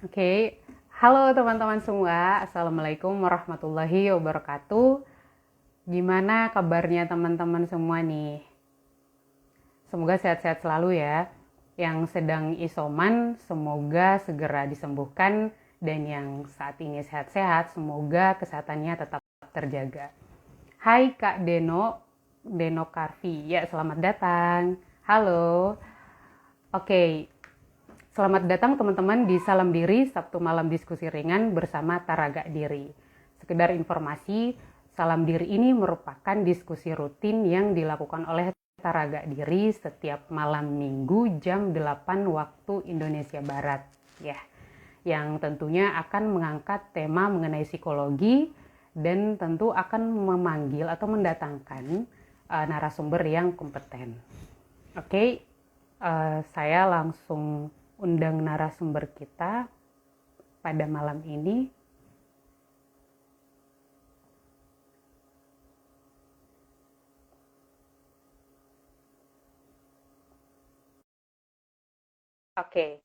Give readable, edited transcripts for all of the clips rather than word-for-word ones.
Oke, halo teman-teman semua. Assalamualaikum warahmatullahi wabarakatuh. Gimana kabarnya teman-teman semua nih? Semoga sehat-sehat selalu ya. Yang sedang isoman, semoga segera disembuhkan. Dan yang saat ini sehat-sehat, semoga kesehatannya tetap terjaga. Hai Kak Deno Karvi. Ya, selamat datang. Halo. Oke, selamat datang teman-teman di Salam Diri, Sabtu malam diskusi ringan bersama Taraga Diri. Sekedar informasi, Salam Diri ini merupakan diskusi rutin yang dilakukan oleh Taraga Diri setiap malam minggu jam 8 waktu Indonesia Barat. Ya, yang tentunya akan mengangkat tema mengenai psikologi dan tentu akan memanggil atau mendatangkan narasumber yang kompeten. Oke, saya langsung undang narasumber kita pada malam ini. Oke,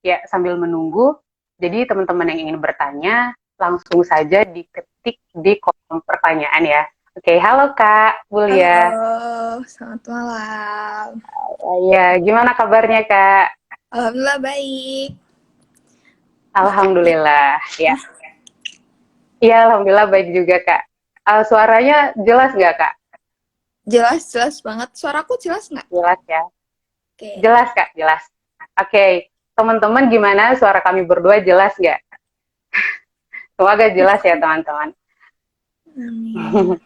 ya sambil menunggu, jadi teman-teman yang ingin bertanya langsung saja diketik di kolom pertanyaan ya. Oke, halo Kak Bulia. Halo, selamat malam. Ya, gimana kabarnya Kak? Alhamdulillah baik. Masnya Alhamdulillah. Ya, iya Alhamdulillah baik juga Kak. Suaranya jelas nggak Kak? jelas banget. Suaraku jelas nggak? Jelas ya. Oke. Jelas Kak, jelas. Oke, teman-teman gimana suara kami berdua jelas nggak? Semoga jelas ya teman-teman. Amin.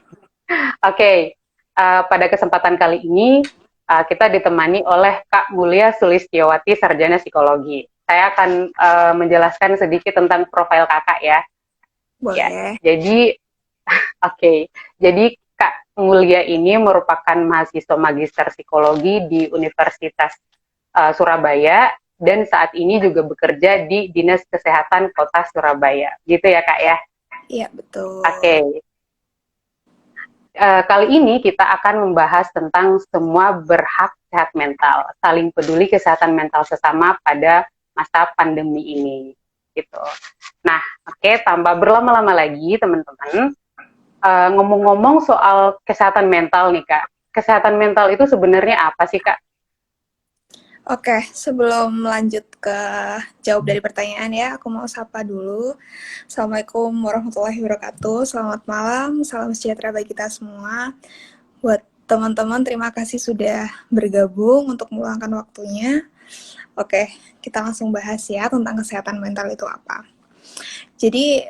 Oke, pada kesempatan kali ini kita ditemani oleh Kak Mulia Sulistiawati, Sarjana Psikologi. Saya akan menjelaskan sedikit tentang profil kakak ya. Ya, Boleh. jadi oke, jadi Kak Mulia ini merupakan mahasiswa magister psikologi di Universitas Surabaya dan saat ini juga bekerja di Dinas Kesehatan Kota Surabaya. Gitu ya Kak ya. Iya, betul. Oke, kali ini kita akan membahas tentang semua berhak sehat mental, saling peduli kesehatan mental sesama pada masa pandemi ini. Gitu. Nah, oke, tanpa berlama-lama lagi, teman-teman, ngomong-ngomong soal kesehatan mental nih, Kak. Kesehatan mental itu sebenarnya apa sih, Kak? Oke, sebelum lanjut ke jawab dari pertanyaan ya, aku mau sapa dulu. Assalamualaikum warahmatullahi wabarakatuh. Selamat malam, salam sejahtera bagi kita semua. Buat teman-teman, terima kasih sudah bergabung untuk meluangkan waktunya. Oke, kita langsung bahas ya tentang kesehatan mental itu apa. Jadi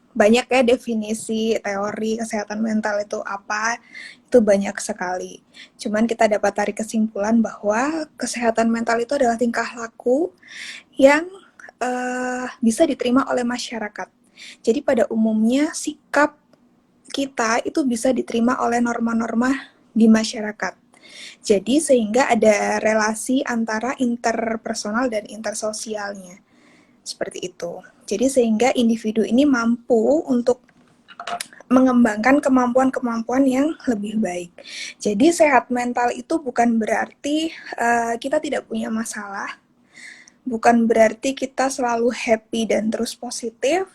banyak ya definisi teori kesehatan mental itu apa, itu banyak sekali. Cuman kita dapat tarik kesimpulan bahwa kesehatan mental itu adalah tingkah laku yang bisa diterima oleh masyarakat. Jadi pada umumnya sikap kita itu bisa diterima oleh norma-norma di masyarakat. Jadi sehingga ada relasi antara interpersonal dan intersosialnya. Seperti itu. Jadi sehingga individu ini mampu untuk mengembangkan kemampuan-kemampuan yang lebih baik. Jadi sehat mental itu bukan berarti kita tidak punya masalah, bukan berarti kita selalu happy dan terus positif,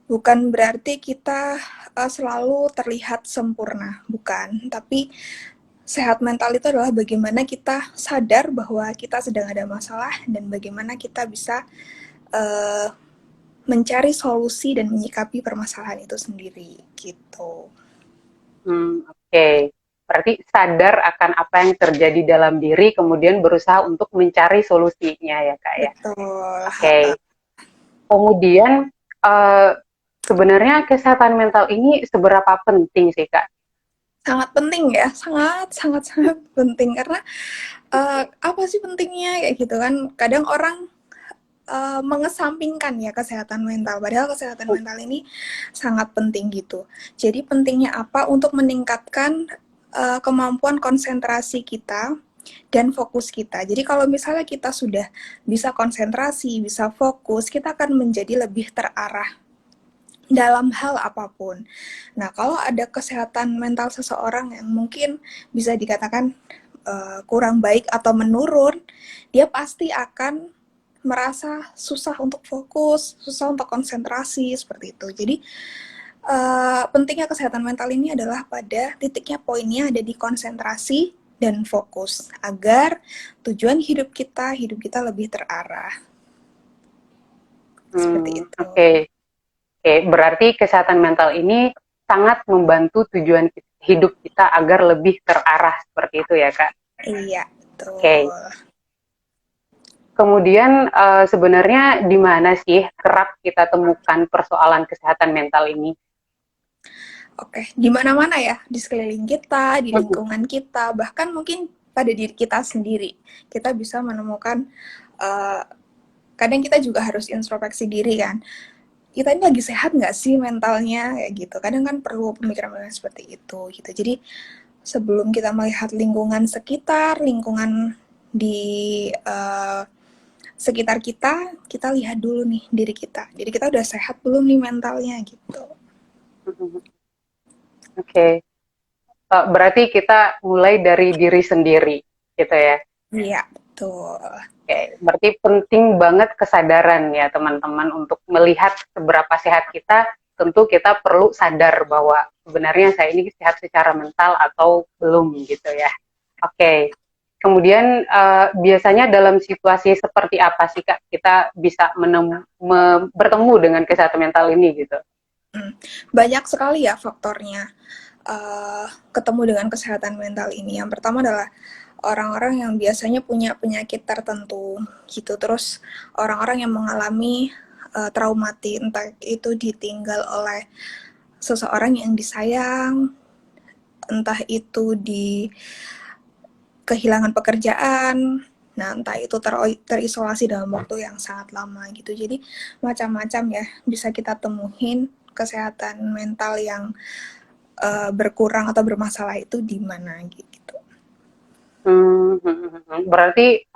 bukan berarti kita selalu terlihat sempurna, bukan. Tapi sehat mental itu adalah bagaimana kita sadar bahwa kita sedang ada masalah dan bagaimana kita bisa uh, mencari solusi dan menyikapi permasalahan itu sendiri gitu. Oke. Berarti sadar akan apa yang terjadi dalam diri, kemudian berusaha untuk mencari solusinya ya, Kak ya. Betul. Oke. Kemudian uh, sebenarnya kesehatan mental ini seberapa penting sih, Kak? Sangat penting ya, sangat penting karena apa sih pentingnya kayak gitu kan? Kadang orang mengesampingkan ya kesehatan mental, padahal kesehatan mental ini sangat penting gitu. Jadi pentingnya apa untuk meningkatkan kemampuan konsentrasi kita dan fokus kita. Jadi kalau misalnya kita sudah bisa konsentrasi, bisa fokus, kita akan menjadi lebih terarah dalam hal apapun. Nah, kalau ada kesehatan mental seseorang yang mungkin bisa dikatakan kurang baik atau menurun, dia pasti akan merasa susah untuk fokus, susah untuk konsentrasi, seperti itu. Jadi pentingnya kesehatan mental ini adalah pada titiknya, poinnya ada di konsentrasi dan fokus, agar tujuan hidup kita lebih terarah. Seperti itu. Oke. Oke, berarti kesehatan mental ini sangat membantu tujuan hidup kita agar lebih terarah, seperti itu ya, Kak? Iya, betul. Oke. Kemudian sebenarnya di mana sih kerap kita temukan persoalan kesehatan mental ini? Oke, di mana-mana ya, di sekeliling kita, di lingkungan kita, bahkan mungkin pada diri kita sendiri. Kita bisa menemukan, kadang kita juga harus introspeksi diri kan. Kita ini lagi sehat nggak sih mentalnya, kayak gitu. Kadang kan perlu pemikiran-pemikiran seperti itu, gitu. Jadi sebelum kita melihat lingkungan sekitar, lingkungan di sekitar kita, kita lihat dulu nih diri kita. Jadi kita udah sehat belum nih mentalnya, gitu. Oke. Berarti kita mulai dari diri sendiri, gitu ya? Iya, betul. Oke, berarti penting banget kesadaran ya teman-teman untuk melihat seberapa sehat kita. Tentu kita perlu sadar bahwa sebenarnya saya ini sehat secara mental atau belum gitu ya. Oke. Kemudian biasanya dalam situasi seperti apa sih Kak kita bisa bertemu dengan kesehatan mental ini gitu? Banyak sekali ya faktornya ketemu dengan kesehatan mental ini. Yang pertama adalah orang-orang yang biasanya punya penyakit tertentu gitu. Terus orang-orang yang mengalami traumatik, entah itu ditinggal oleh seseorang yang disayang, entah itu di kehilangan pekerjaan, nah entah itu terisolasi dalam waktu yang sangat lama gitu. Jadi macam-macam ya bisa kita temuin kesehatan mental yang berkurang atau bermasalah itu di mana gitu. Berarti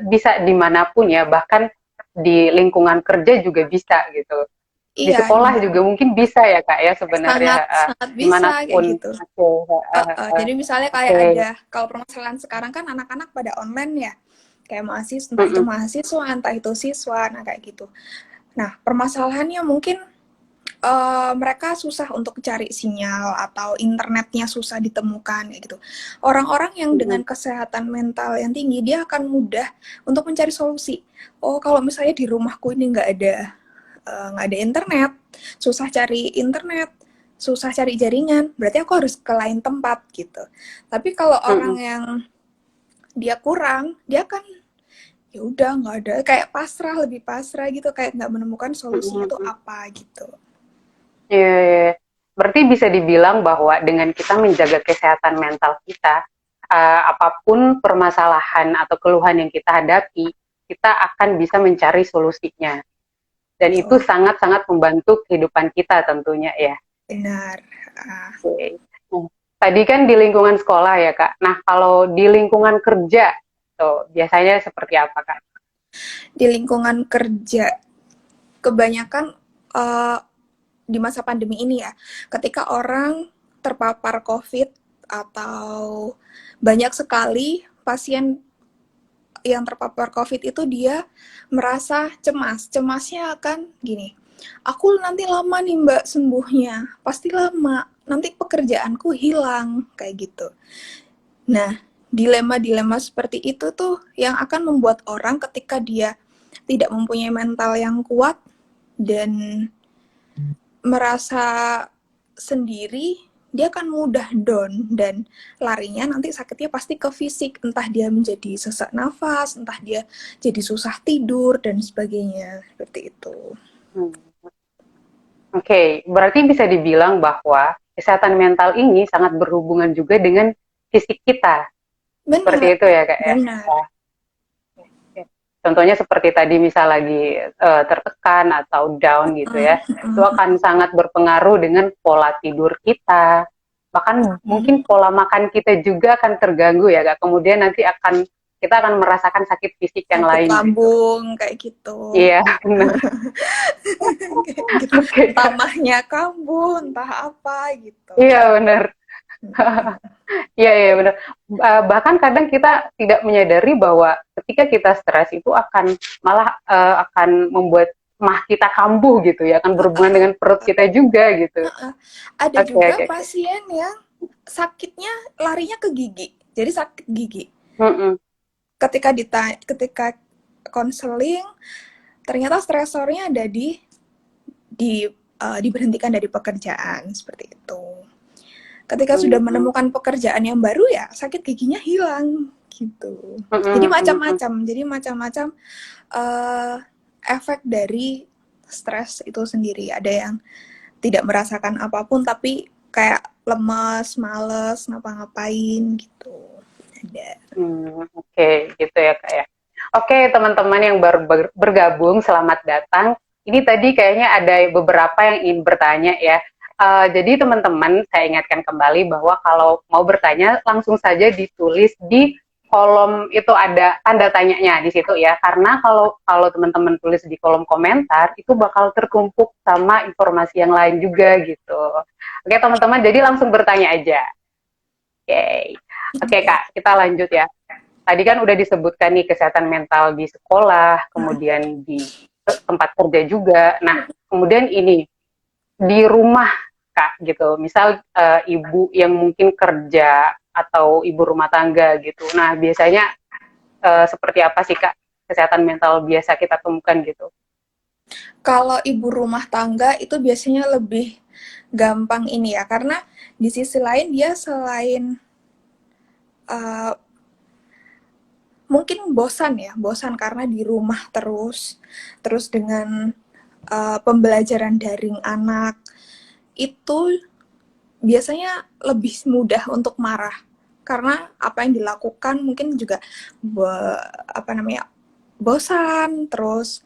bisa dimanapun ya, bahkan di lingkungan kerja juga bisa gitu. Di Iya, sekolah juga mungkin bisa ya Kak ya sebenarnya, sangat bisa kayak dimanapun. gitu. Oke. Jadi misalnya kayak ada, kalau permasalahan sekarang kan anak-anak pada online ya, kayak mahasiswa, entah itu mahasiswa, entah itu siswa, nah kayak gitu. Nah permasalahannya mungkin mereka susah untuk cari sinyal atau internetnya susah ditemukan kayak gitu. Orang-orang yang dengan kesehatan mental yang tinggi, dia akan mudah untuk mencari solusi. Oh, kalau misalnya di rumahku ini nggak ada internet, susah cari internet, susah cari jaringan, berarti aku harus ke lain tempat gitu. Tapi kalau orang yang dia kurang, dia kan ya udah nggak ada, kayak pasrah, lebih pasrah gitu, kayak nggak menemukan solusinya tuh apa gitu. Iya, berarti bisa dibilang bahwa dengan kita menjaga kesehatan mental kita, apapun permasalahan atau keluhan yang kita hadapi, kita akan bisa mencari solusinya. Dan itu sangat-sangat membantu kehidupan kita tentunya ya. Benar. Oke. Tadi kan di lingkungan sekolah ya Kak. Nah kalau di lingkungan kerja, tuh biasanya seperti apa Kak? Di lingkungan kerja, kebanyakan di masa pandemi ini ya, ketika orang terpapar COVID atau banyak sekali pasien yang terpapar COVID itu dia merasa cemas. Cemasnya akan gini, aku nanti lama nih Mbak sembuhnya, pasti lama, nanti pekerjaanku hilang, kayak gitu. Nah, dilema-dilema seperti itu tuh yang akan membuat orang ketika dia tidak mempunyai mental yang kuat dan merasa sendiri, dia akan mudah down dan larinya nanti sakitnya pasti ke fisik, entah dia menjadi sesak nafas, entah dia jadi susah tidur dan sebagainya, seperti itu. Oke, berarti bisa dibilang bahwa kesehatan mental ini sangat berhubungan juga dengan fisik kita. Benar. Seperti itu ya Kak ya? Benar. Contohnya seperti tadi misal lagi tertekan atau down gitu ya, itu akan sangat berpengaruh dengan pola tidur kita, bahkan mungkin pola makan kita juga akan terganggu ya Kak. Kemudian nanti kita akan merasakan sakit fisik yang lain. Lambung gitu. Kayak gitu. Iya benar. Gitu. Entah mahnya kambuh, entah apa gitu. Iya benar. Iya, iya benar. Bahkan kadang kita tidak menyadari bahwa ketika kita stres itu akan malah akan membuat mah kita kambuh gitu ya, akan berhubungan dengan perut kita juga gitu. Ada Oke, juga oke, oke. pasien yang sakitnya larinya ke gigi, jadi sakit gigi. Mm-mm. Ketika konseling, ternyata stresornya ada diberhentikan dari pekerjaan seperti itu. Ketika sudah Mm-mm. menemukan pekerjaan yang baru ya sakit giginya hilang gitu. Jadi Mm-mm. Mm-mm. macam-macam uh, efek dari stres itu sendiri. Ada yang tidak merasakan apapun tapi kayak lemas, males, ngapa-ngapain gitu. Ada. Oke, gitu ya Kak ya. Oke, teman-teman yang baru bergabung, selamat datang. Ini tadi kayaknya ada beberapa yang ingin bertanya ya. Jadi teman-teman, saya ingatkan kembali bahwa kalau mau bertanya, langsung saja ditulis di kolom itu ada tanda tanyanya di situ ya. Karena kalau kalau teman-teman tulis di kolom komentar, itu bakal tertumpuk sama informasi yang lain juga gitu. Oke teman-teman, jadi langsung bertanya aja. Oke, oke Oke. Kak, kita lanjut ya. Tadi kan udah disebutkan nih kesehatan mental di sekolah, kemudian di tempat kerja juga. Nah, kemudian ini di rumah Kak gitu. Misal ibu yang mungkin kerja atau ibu rumah tangga gitu. Nah, biasanya seperti apa sih Kak kesehatan mental biasa kita temukan gitu? Kalau ibu rumah tangga itu biasanya lebih gampang ini ya, karena di sisi lain dia selain uh, mungkin bosan karena di rumah terus dengan pembelajaran daring anak itu biasanya lebih mudah untuk marah karena apa yang dilakukan mungkin juga apa namanya bosan terus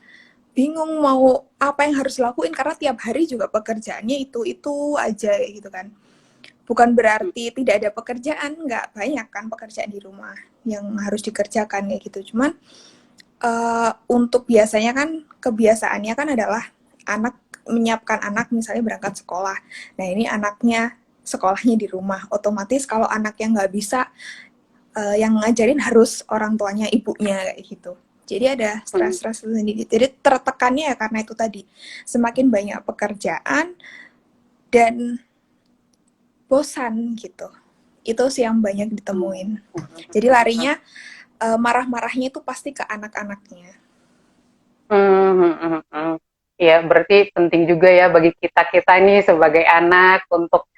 bingung mau apa yang harus dilakuin karena tiap hari juga pekerjaannya itu aja gitu kan. Bukan berarti tidak ada pekerjaan, nggak banyak kan pekerjaan di rumah yang harus dikerjakan kayak gitu. Cuman untuk biasanya kan kebiasaannya kan adalah anak menyiapkan anak misalnya berangkat sekolah. Nah ini anaknya sekolahnya di rumah. Otomatis kalau anaknya nggak bisa, yang ngajarin harus orang tuanya, ibunya kayak gitu. Jadi ada stres-stres sendiri. Jadi tertekannya ya karena itu tadi. Semakin banyak pekerjaan dan bosan gitu. Itu sih yang banyak ditemuin. Jadi larinya marah-marahnya itu pasti ke anak-anaknya. Ya, berarti penting juga ya bagi kita-kita nih sebagai anak untuk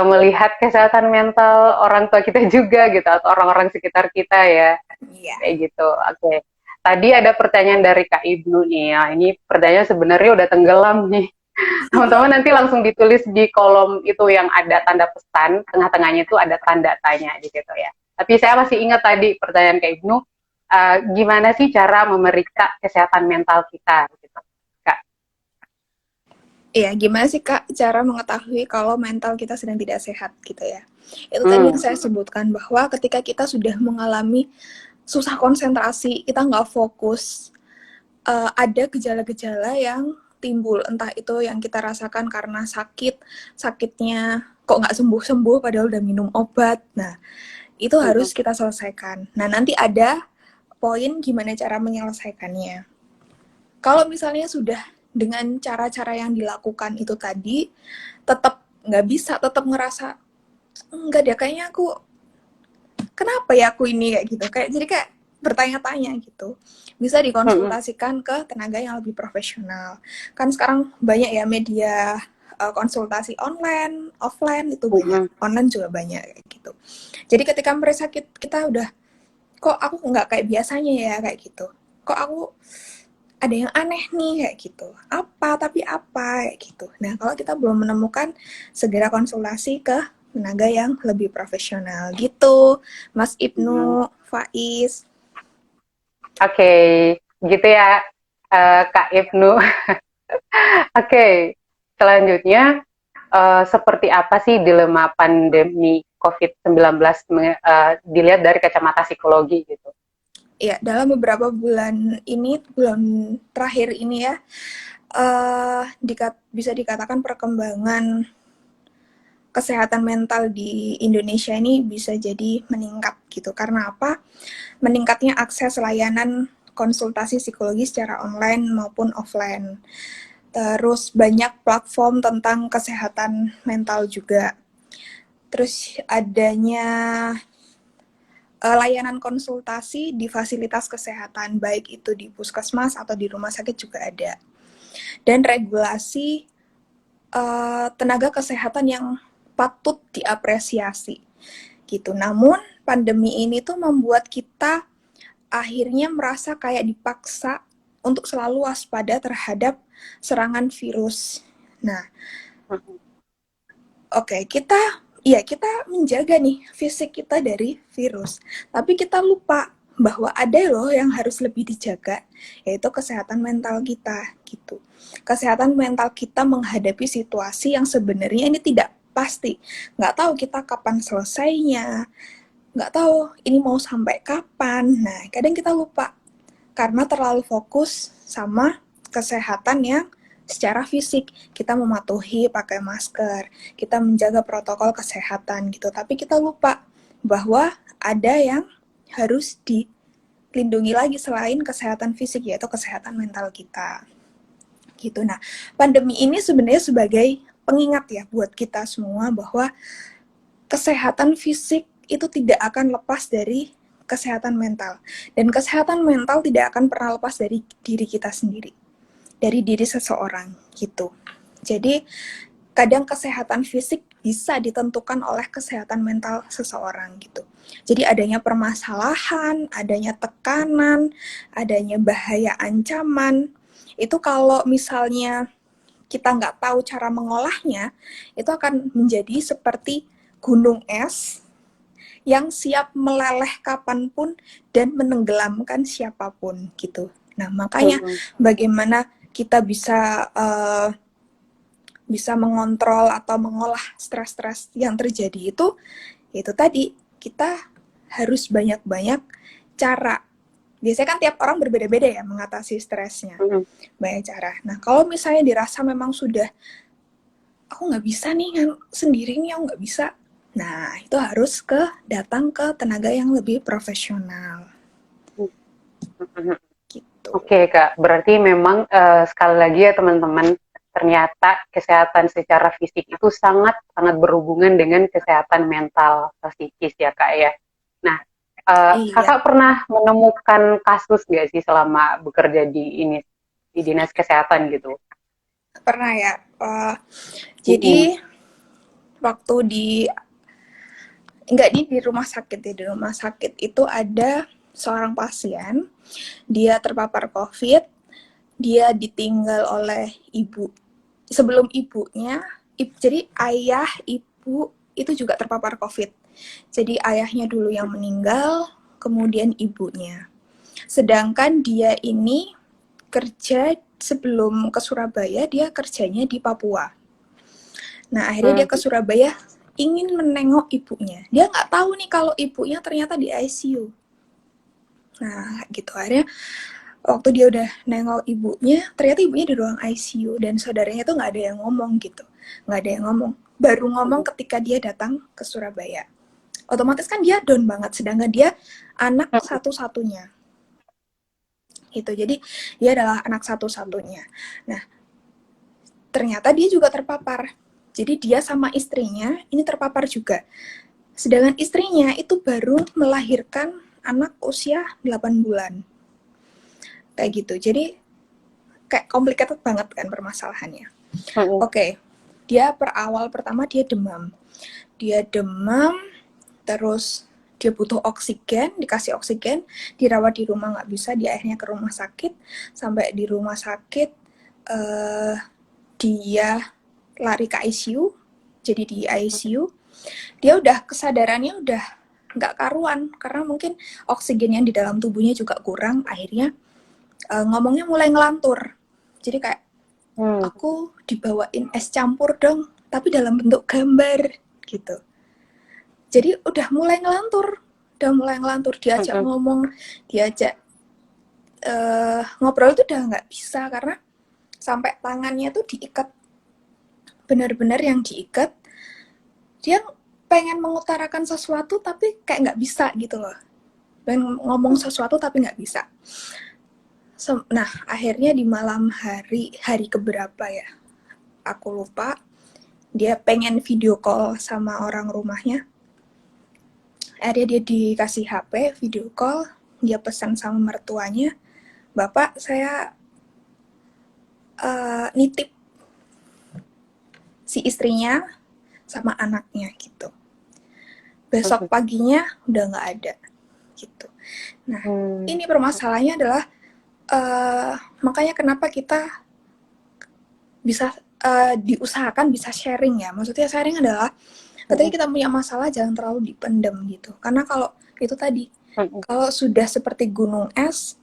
melihat kesehatan mental orang tua kita juga gitu atau orang-orang sekitar kita ya. Iya. Kayak gitu. Oke. Tadi ada pertanyaan dari Kak Ibnu nih. Ya, ini pertanyaan sebenarnya udah tenggelam nih. Teman-teman nanti langsung ditulis di kolom itu yang ada tanda pesan, tengah-tengahnya itu ada tanda tanya di situ ya. Tapi saya masih ingat tadi pertanyaan Kak Ibnu, gimana sih cara memeriksa kesehatan mental kita gitu, Kak? Iya, gimana sih Kak cara mengetahui kalau mental kita sedang tidak sehat gitu ya? Itu tadi yang Hmm. saya sebutkan bahwa ketika kita sudah mengalami susah konsentrasi, kita nggak fokus, ada gejala-gejala yang timbul, entah itu yang kita rasakan karena sakitnya kok nggak sembuh-sembuh padahal udah minum obat. Nah, itu harus kita selesaikan. Nah, nanti ada poin gimana cara menyelesaikannya. Kalau misalnya sudah dengan cara-cara yang dilakukan itu tadi, tetap nggak bisa, tetap ngerasa enggak deh, kayaknya aku kenapa ya aku ini kayak gitu, kayak jadi kayak bertanya-tanya gitu. Bisa dikonsultasikan ke tenaga yang lebih profesional. Kan sekarang banyak ya media konsultasi online, offline itu banyak, online juga banyak kayak gitu. Jadi ketika merasa kita udah kok aku nggak kayak biasanya ya kayak gitu, kok aku ada yang aneh nih kayak gitu, apa kayak gitu. Nah kalau kita belum menemukan, segera konsultasi ke tenaga yang lebih profesional gitu, Mas Ibnu, Faiz. Oke, gitu ya, Kak Ibnu. Oke, selanjutnya seperti apa sih dilema pandemi COVID-19 dilihat dari kacamata psikologi gitu? Ya dalam beberapa bulan ini, bulan terakhir ini ya, bisa dikatakan perkembangan kesehatan mental di Indonesia ini bisa jadi meningkat gitu. Karena apa? Meningkatnya akses layanan konsultasi psikologi secara online maupun offline. Terus banyak platform tentang kesehatan mental juga. Terus adanya layanan konsultasi di fasilitas kesehatan, baik itu di puskesmas atau di rumah sakit juga ada. Dan regulasi tenaga kesehatan yang patut diapresiasi gitu. Namun pandemi ini tuh membuat kita akhirnya merasa kayak dipaksa untuk selalu waspada terhadap serangan virus. Nah, kita menjaga nih fisik kita dari virus, tapi kita lupa bahwa ada loh yang harus lebih dijaga, yaitu kesehatan mental kita gitu. Kesehatan mental kita menghadapi situasi yang sebenarnya ini tidak pasti, nggak tahu kita kapan selesainya, nggak tahu ini mau sampai kapan. Nah, kadang kita lupa karena terlalu fokus sama kesehatan yang secara fisik. Kita mematuhi pakai masker, kita menjaga protokol kesehatan gitu. Tapi kita lupa bahwa ada yang harus dilindungi lagi selain kesehatan fisik, yaitu kesehatan mental kita. Gitu. Nah, pandemi ini sebenarnya sebagai pengingat ya buat kita semua bahwa kesehatan fisik itu tidak akan lepas dari kesehatan mental. Dan kesehatan mental tidak akan pernah lepas dari diri kita sendiri, dari diri seseorang gitu. Jadi kadang kesehatan fisik bisa ditentukan oleh kesehatan mental seseorang gitu. Jadi adanya permasalahan, adanya tekanan, adanya bahaya ancaman, itu kalau misalnya kita nggak tahu cara mengolahnya, itu akan menjadi seperti gunung es yang siap meleleh kapanpun dan menenggelamkan siapapun gitu. Nah, makanya bagaimana kita bisa mengontrol atau mengolah stres-stres yang terjadi itu tadi kita harus banyak-banyak cara. Biasanya kan tiap orang berbeda-beda ya mengatasi stresnya. Banyak cara. Nah, kalau misalnya dirasa memang sudah aku nggak bisa nih sendiri nih, aku nggak bisa. Nah, itu harus datang ke tenaga yang lebih profesional. Gitu. Oke, Kak, berarti memang sekali lagi ya teman-teman, ternyata kesehatan secara fisik itu sangat sangat berhubungan dengan kesehatan mental atau psikis ya, Kak ya. Nah, Iya, Kakak pernah menemukan kasus nggak sih selama bekerja di dinas kesehatan gitu? pernah ya. Mm-mm. Jadi waktu enggak di rumah sakit ya, di rumah sakit itu ada seorang pasien, dia terpapar COVID, dia ditinggal oleh ibu. Sebelum ibunya, jadi ayah, ibu itu juga terpapar COVID. Jadi ayahnya dulu yang meninggal, kemudian ibunya. Sedangkan dia ini kerja sebelum ke Surabaya, dia kerjanya di Papua. Nah, akhirnya dia ke Surabaya ingin menengok ibunya. Dia nggak tahu nih kalau ibunya ternyata di ICU. Nah, gitu akhirnya waktu dia udah nengok ibunya, ternyata ibunya di ruang ICU dan saudaranya tuh nggak ada yang ngomong gitu, nggak ada yang ngomong. Baru ngomong ketika dia datang ke Surabaya. Otomatis kan dia down banget, sedangkan dia anak satu-satunya. Gitu, jadi dia adalah anak satu-satunya. Nah, ternyata dia juga terpapar. Jadi dia sama istrinya ini terpapar juga. Sedangkan istrinya itu baru melahirkan anak usia 8 bulan. Kayak gitu. Jadi kayak complicated banget kan permasalahannya. Oke. Dia pertama dia demam. Dia demam, terus dia butuh oksigen, dikasih oksigen, dirawat di rumah nggak bisa, dia akhirnya ke rumah sakit. Sampai di rumah sakit, dia lari ke ICU, jadi di ICU, dia udah kesadarannya udah nggak karuan, karena mungkin oksigen yang di dalam tubuhnya juga kurang, akhirnya ngomongnya mulai ngelantur. Jadi kayak, aku dibawain es campur dong, tapi dalam bentuk gambar, gitu. Jadi udah mulai ngelantur, diajak ngomong, diajak ngobrol itu udah nggak bisa, karena sampai tangannya tuh diikat, benar-benar yang diikat, dia pengen mengutarakan sesuatu tapi kayak nggak bisa gitu loh, pengen ngomong sesuatu tapi nggak bisa. Nah akhirnya di malam hari keberapa ya, aku lupa, dia pengen video call sama orang rumahnya. Akhirnya dia dikasih HP video call, dia pesan sama mertuanya, bapak saya nitip si istrinya sama anaknya gitu. Besok paginya udah nggak ada gitu. Nah ini permasalahannya adalah makanya kenapa kita bisa diusahakan bisa sharing ya. Maksudnya sharing adalah ketika kita punya masalah jangan terlalu dipendam gitu. Karena kalau itu tadi, kalau sudah seperti gunung es,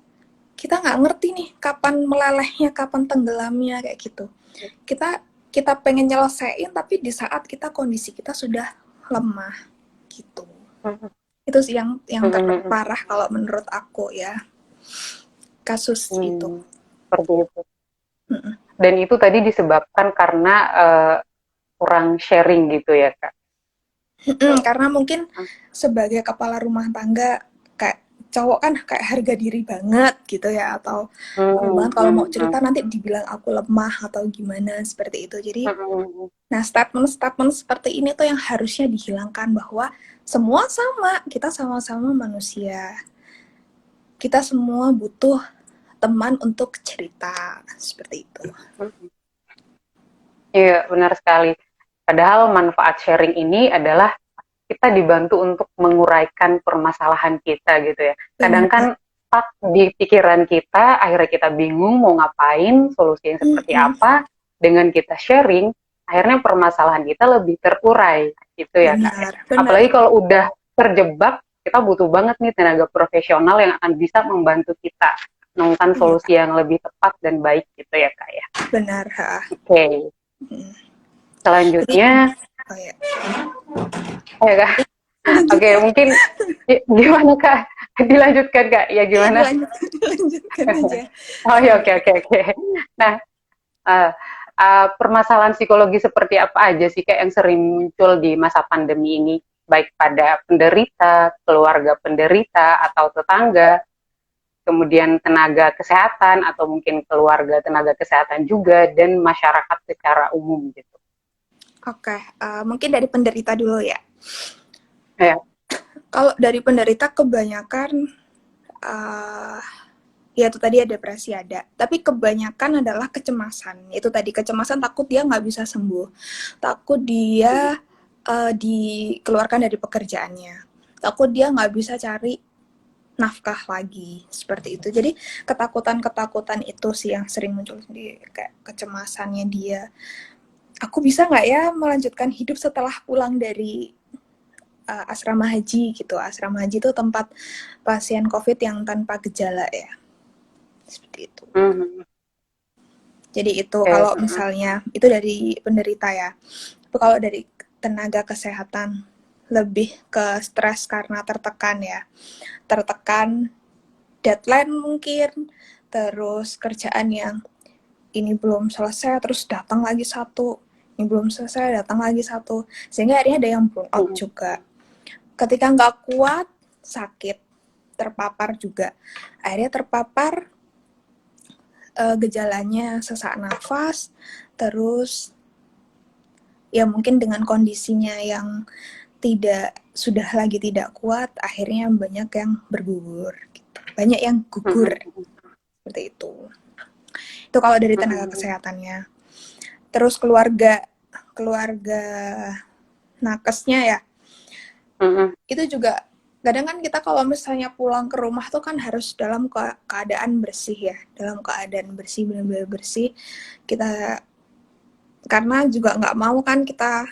kita nggak ngerti nih kapan melelehnya, kapan tenggelamnya kayak gitu. Kita pengen nyelesain tapi di saat kondisi kita sudah lemah gitu. Itu sih yang terparah kalau menurut aku ya, kasus itu. Seperti itu. Dan itu tadi disebabkan karena kurang sharing gitu ya Kak? Karena mungkin sebagai kepala rumah tangga, kayak cowok kan kayak harga diri banget gitu ya, atau banget kalau mau cerita nanti dibilang aku lemah atau gimana seperti itu. Jadi nah statement seperti ini tuh yang harusnya dihilangkan, bahwa semua sama, kita sama-sama manusia, kita semua butuh teman untuk cerita seperti itu. Iya, benar sekali. Padahal manfaat sharing ini adalah kita dibantu untuk menguraikan permasalahan kita gitu ya. Kadang kan stuck di pikiran kita, akhirnya kita bingung mau ngapain, solusinya seperti apa. Dengan kita sharing, akhirnya permasalahan kita lebih terurai gitu ya Kak. Apalagi kalau udah terjebak, kita butuh banget nih tenaga profesional yang akan bisa membantu kita menemukan solusi yang lebih tepat dan baik gitu ya Kak ya. Benar. Oke. Selanjutnya, ya Kak. Oke, mungkin gimana Kak? Dilanjutkan Kak? Ya gimana? Lanjutkan aja. Oh ya, oke. Nah, permasalahan psikologi seperti apa aja sih Kak yang sering muncul di masa pandemi ini? Baik pada penderita, keluarga penderita, atau tetangga, kemudian tenaga kesehatan, atau mungkin keluarga tenaga kesehatan juga, dan masyarakat secara umum gitu. Oke, mungkin dari penderita dulu ya. Ya. Kalau dari penderita kebanyakan, ya itu tadi ada depresi ada, tapi kebanyakan adalah kecemasan. Itu tadi kecemasan, takut dia nggak bisa sembuh, takut dia dikeluarkan dari pekerjaannya, takut dia nggak bisa cari nafkah lagi, seperti itu. Jadi ketakutan itu sih yang sering muncul di kayak kecemasannya dia. Aku bisa nggak ya melanjutkan hidup setelah pulang dari asrama haji gitu. Asrama haji itu tempat pasien COVID yang tanpa gejala ya. Seperti itu. Jadi itu kalau misalnya itu dari penderita ya. Tapi kalau dari tenaga kesehatan lebih ke stres karena tertekan ya. Tertekan deadline mungkin, terus kerjaan yang ini belum selesai terus datang lagi satu, ini belum selesai datang lagi satu, sehingga akhirnya ada yang burn out juga. Ketika nggak kuat, sakit, terpapar juga. Akhirnya terpapar, gejalanya sesak nafas, terus ya mungkin dengan kondisinya yang sudah lagi tidak kuat, akhirnya banyak yang bergugur gitu. Banyak yang gugur seperti itu. Itu kalau dari tenaga kesehatannya. Terus keluarga nakesnya ya, itu juga kadang kan kita kalau misalnya pulang ke rumah tuh kan harus dalam keadaan bersih ya, dalam keadaan bersih, benar-benar bersih. Kita karena juga nggak mau kan kita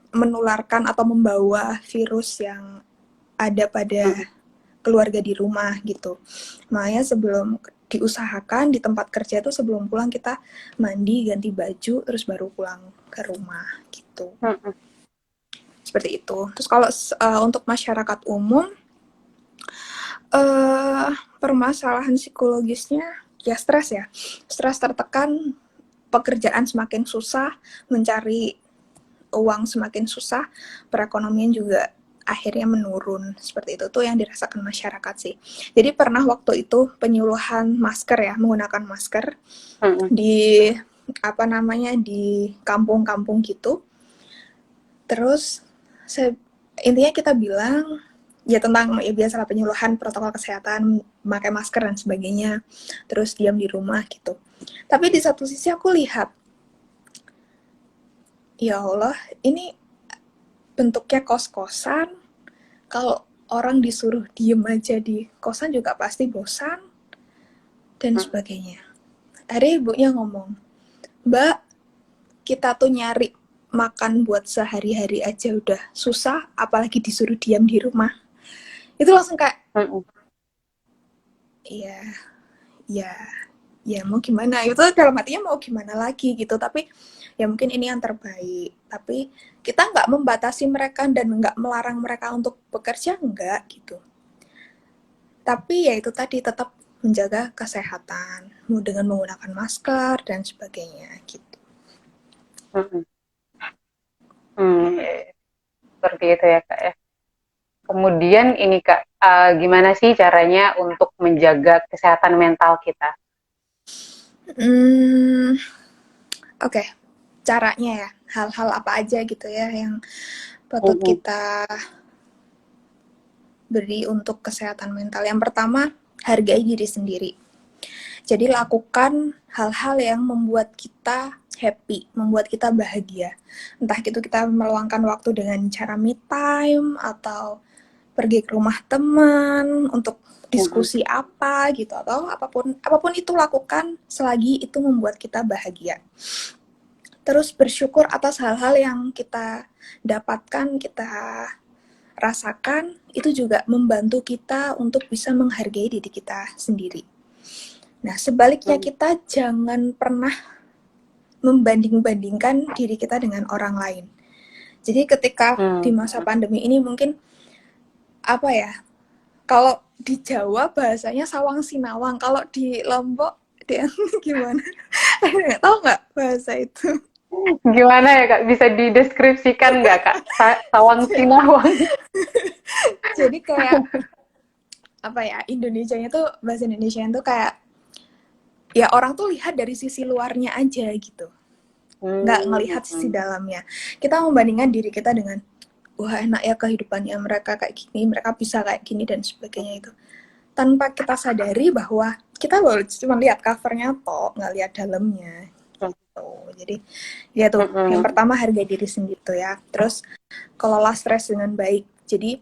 menularkan atau membawa virus yang ada pada keluarga di rumah gitu. Makanya sebelum diusahakan di tempat kerja itu sebelum pulang kita mandi, ganti baju, terus baru pulang ke rumah gitu. Seperti itu. Terus kalau untuk masyarakat umum, permasalahan psikologisnya ya stres ya. Stres, tertekan, pekerjaan semakin susah, mencari uang semakin susah, perekonomian juga akhirnya menurun. Seperti itu tuh yang dirasakan masyarakat sih. Jadi pernah waktu itu penyuluhan masker ya, menggunakan masker di di kampung-kampung gitu. Terus intinya kita bilang ya tentang ya biasalah penyuluhan protokol kesehatan, memakai masker dan sebagainya. Terus diam di rumah gitu. Tapi di satu sisi aku lihat, ya Allah, ini bentuknya kos-kosan. Kalau orang disuruh diem aja di kosan juga pasti bosan dan sebagainya. Akhirnya ibunya ngomong, Mbak, kita tuh nyari makan buat sehari-hari aja udah susah, apalagi disuruh diam di rumah. Itu langsung kayak, iya, ya, ya mau gimana? Itu dalam hatinya mau gimana lagi gitu. Tapi ya mungkin ini yang terbaik. Tapi kita nggak membatasi mereka dan nggak melarang mereka untuk bekerja, enggak gitu. Tapi ya itu tadi tetap menjaga kesehatan dengan menggunakan masker dan sebagainya gitu. Seperti itu ya Kak ya. Kemudian ini Kak, gimana sih caranya untuk menjaga kesehatan mental kita? Oke, caranya ya, hal-hal apa aja gitu ya yang patut kita beri untuk kesehatan mental. Yang pertama, hargai diri sendiri. Jadi lakukan hal-hal yang membuat kita happy, membuat kita bahagia. Entah itu kita meluangkan waktu dengan cara me time atau pergi ke rumah teman untuk diskusi apa gitu, atau apapun itu lakukan selagi itu membuat kita bahagia. Terus bersyukur atas hal-hal yang kita dapatkan, kita rasakan, itu juga membantu kita untuk bisa menghargai diri kita sendiri. Nah, sebaliknya kita jangan pernah membanding-bandingkan diri kita dengan orang lain. Jadi ketika di masa pandemi ini mungkin apa ya, kalau di Jawa bahasanya sawang sinawang, kalau di Lombok dia gimana? Tahu nggak bahasa itu? Gimana ya Kak? Bisa dideskripsikan nggak Kak? Sawang sinawang. Jadi kayak apa ya, Indonesianya tuh, bahasa Indonesia itu kayak ya orang tuh lihat dari sisi luarnya aja gitu, nggak ngelihat sisi dalamnya. Kita membandingkan diri kita dengan wah enak ya kehidupannya mereka kayak gini, mereka bisa kayak gini dan sebagainya itu, tanpa kita sadari bahwa kita baru cuma lihat covernya toh, nggak lihat dalamnya gitu. Jadi ya tuh yang pertama harga diri sendiri tuh ya. Terus kelola stres dengan baik. Jadi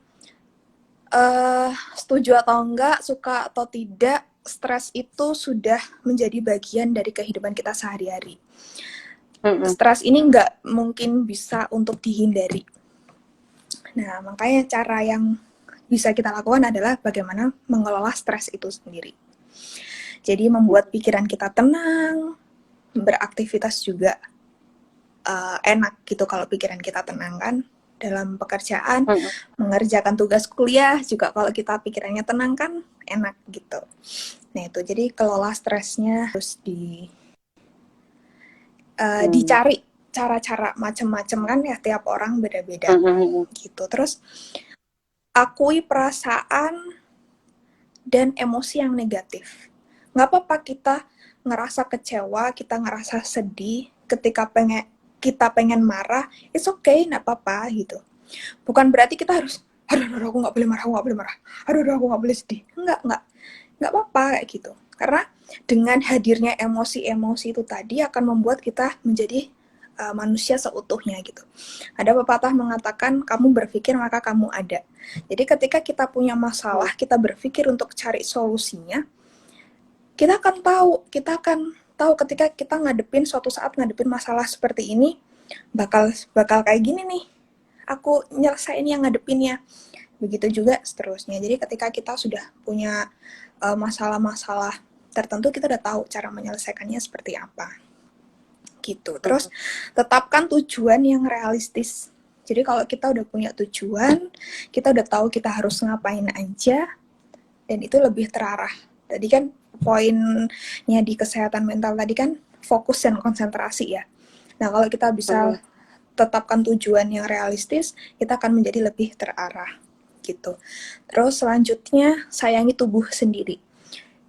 setuju atau enggak, suka atau tidak, stres itu sudah menjadi bagian dari kehidupan kita sehari-hari. Stres ini nggak mungkin bisa untuk dihindari. Nah, makanya cara yang bisa kita lakukan adalah bagaimana mengelola stres itu sendiri. Jadi membuat pikiran kita tenang, beraktivitas juga enak gitu kalau pikiran kita tenang kan. Dalam pekerjaan, mengerjakan tugas kuliah juga kalau kita pikirannya tenang kan enak gitu. Nah itu, jadi kelola stresnya harus dicari cara-cara macam-macam kan ya, tiap orang beda-beda gitu. Terus akui perasaan dan emosi yang negatif. Nggak apa-apa kita ngerasa kecewa, kita ngerasa sedih, ketika kita pengen marah, it's okay, nggak apa-apa gitu. Bukan berarti kita harus, aduh aku nggak boleh marah, aku nggak boleh marah, aduh aku nggak boleh sedih. Nggak apa-apa kayak gitu. Karena dengan hadirnya emosi-emosi itu tadi akan membuat kita menjadi manusia seutuhnya gitu. Ada pepatah mengatakan kamu berpikir maka kamu ada. Jadi ketika kita punya masalah, kita berpikir untuk cari solusinya, kita akan tahu ketika kita suatu saat ngadepin masalah seperti ini, bakal kayak gini nih, aku nyelesain yang ngadepinnya. Begitu juga seterusnya. Jadi ketika kita sudah punya masalah-masalah tertentu, kita udah tahu cara menyelesaikannya seperti apa gitu. Terus tetapkan tujuan yang realistis. Jadi kalau kita udah punya tujuan, kita udah tahu kita harus ngapain aja, dan itu lebih terarah. Tadi kan poinnya di kesehatan mental tadi kan fokus dan konsentrasi ya. Nah kalau kita bisa tetapkan tujuan yang realistis, kita akan menjadi lebih terarah gitu. Terus selanjutnya sayangi tubuh sendiri.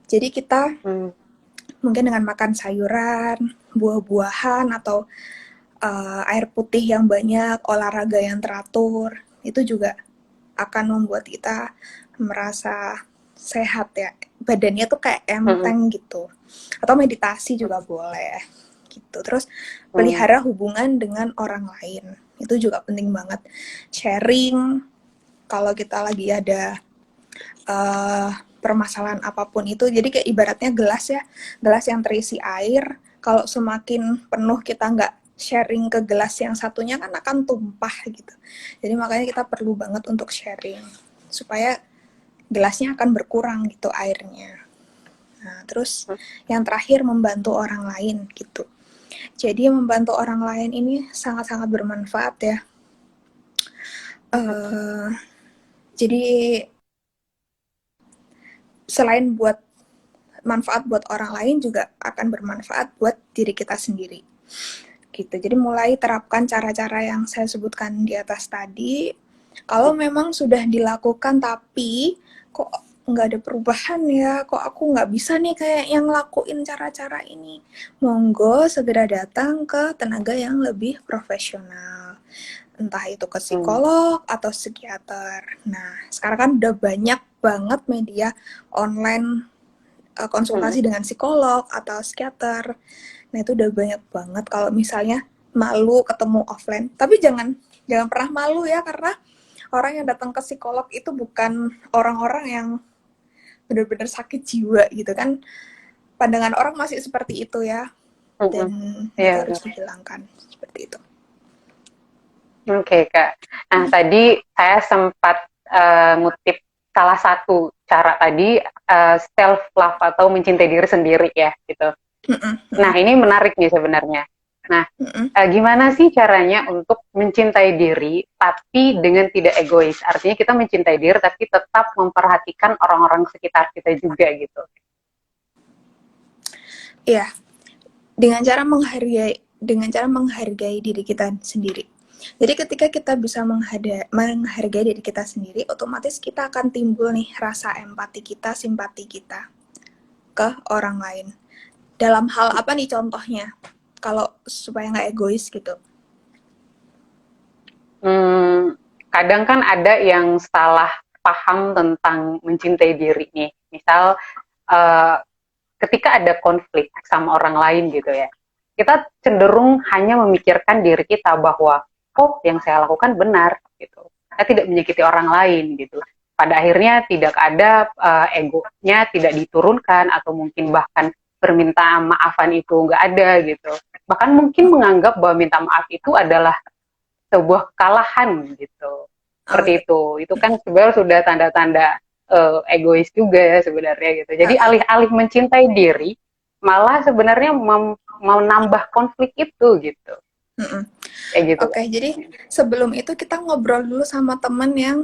Jadi kita mungkin dengan makan sayuran, buah-buahan, atau air putih yang banyak, olahraga yang teratur, itu juga akan membuat kita merasa sehat ya. Badannya tuh kayak enteng gitu. Atau meditasi juga boleh gitu. Terus pelihara hubungan dengan orang lain. Itu juga penting banget. Sharing kalau kita lagi ada permasalahan apapun itu. Jadi kayak ibaratnya gelas ya, gelas yang terisi air, kalau semakin penuh kita nggak sharing ke gelas yang satunya kan akan tumpah gitu. Jadi makanya kita perlu banget untuk sharing supaya gelasnya akan berkurang gitu airnya. Nah, terus yang terakhir membantu orang lain gitu. Jadi membantu orang lain ini sangat-sangat bermanfaat ya. Jadi selain buat manfaat buat orang lain juga akan bermanfaat buat diri kita sendiri gitu. Jadi mulai terapkan cara-cara yang saya sebutkan di atas tadi. Kalau memang sudah dilakukan tapi kok nggak ada perubahan ya, kok aku nggak bisa nih kayak yang lakuin cara-cara ini, monggo segera datang ke tenaga yang lebih profesional, entah itu ke psikolog atau psikiater. Nah sekarang kan udah banyak banget media online konsultasi dengan psikolog atau psikiater. Nah itu udah banyak banget. Kalau misalnya malu ketemu offline, tapi jangan pernah malu ya, karena orang yang datang ke psikolog itu bukan orang-orang yang benar-benar sakit jiwa gitu kan. Pandangan orang masih seperti itu ya, dan itu harus dihilangkan seperti itu. Oke, Kak. Nah, tadi saya sempat ngutip salah satu cara tadi, self love atau mencintai diri sendiri ya, gitu. Nah, ini menarik nih sebenarnya. Nah, gimana sih caranya untuk mencintai diri tapi dengan tidak egois? Artinya kita mencintai diri tapi tetap memperhatikan orang-orang sekitar kita juga gitu. Iya, dengan cara menghargai diri kita sendiri. Jadi ketika kita bisa menghargai diri kita sendiri, otomatis kita akan timbul nih rasa empati kita, simpati kita ke orang lain. Dalam hal apa nih contohnya? Kalau supaya nggak egois gitu. Kadang kan ada yang salah paham tentang mencintai diri nih. Misal ketika ada konflik sama orang lain gitu ya, kita cenderung hanya memikirkan diri kita bahwa oh yang saya lakukan benar gitu. Saya tidak menyakiti orang lain gitu. Pada akhirnya tidak ada egonya tidak diturunkan atau mungkin bahkan permintaan maafan itu nggak ada gitu. Bahkan mungkin menganggap bahwa minta maaf itu adalah sebuah kekalahan gitu. Seperti itu kan sebenarnya sudah tanda-tanda egois juga ya sebenarnya gitu. Jadi alih-alih mencintai diri, malah sebenarnya menambah konflik itu gitu. Kayak gitu. Oke, jadi sebelum itu kita ngobrol dulu sama teman yang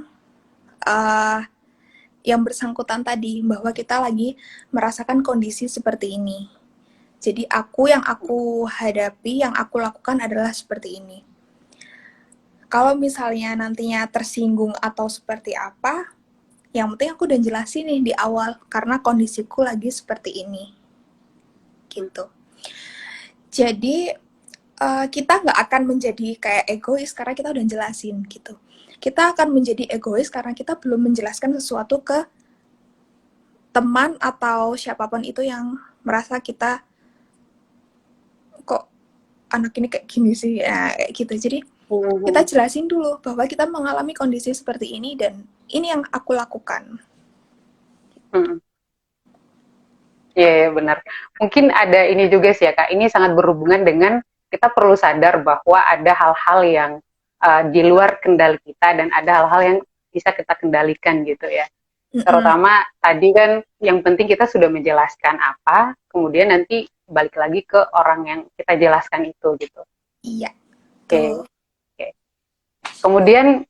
bersangkutan tadi, bahwa kita lagi merasakan kondisi seperti ini. Jadi yang aku hadapi, yang aku lakukan adalah seperti ini. Kalau misalnya nantinya tersinggung atau seperti apa, yang penting aku udah jelasin nih di awal, karena kondisiku lagi seperti ini. Gitu. Jadi, kita nggak akan menjadi kayak egois karena kita udah jelasin gitu. Kita akan menjadi egois karena kita belum menjelaskan sesuatu ke teman atau siapapun itu yang merasa kita, kok anak ini kayak gini sih, ya kayak gitu. Jadi, kita jelasin dulu bahwa kita mengalami kondisi seperti ini dan ini yang aku lakukan. Iya, benar. Mungkin ada ini juga sih ya Kak, ini sangat berhubungan dengan kita perlu sadar bahwa ada hal-hal yang di luar kendali kita dan ada hal-hal yang bisa kita kendalikan gitu ya. Terutama tadi kan yang penting kita sudah menjelaskan apa, kemudian nanti balik lagi ke orang yang kita jelaskan itu gitu. Iya. Oke. Kemudian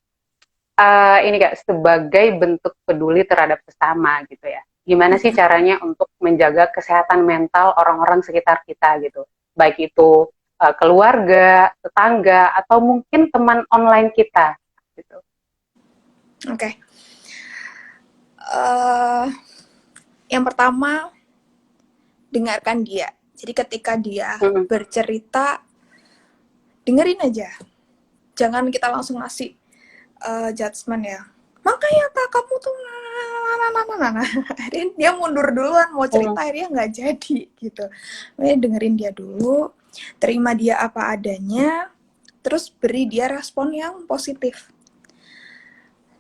ini Kak, sebagai bentuk peduli terhadap sesama gitu ya. Gimana sih caranya untuk menjaga kesehatan mental orang-orang sekitar kita gitu. Baik itu keluarga, tetangga, atau mungkin teman online kita gitu. Oke. Eh, yang pertama, dengarkan dia. Jadi ketika dia bercerita, dengerin aja. Jangan kita langsung ngasih judgement ya. Makanya kak kamu tuh akhirnya dia mundur duluan mau cerita, akhirnya nggak jadi gitu. Makanya dengerin dia dulu, terima dia apa adanya, terus beri dia respon yang positif.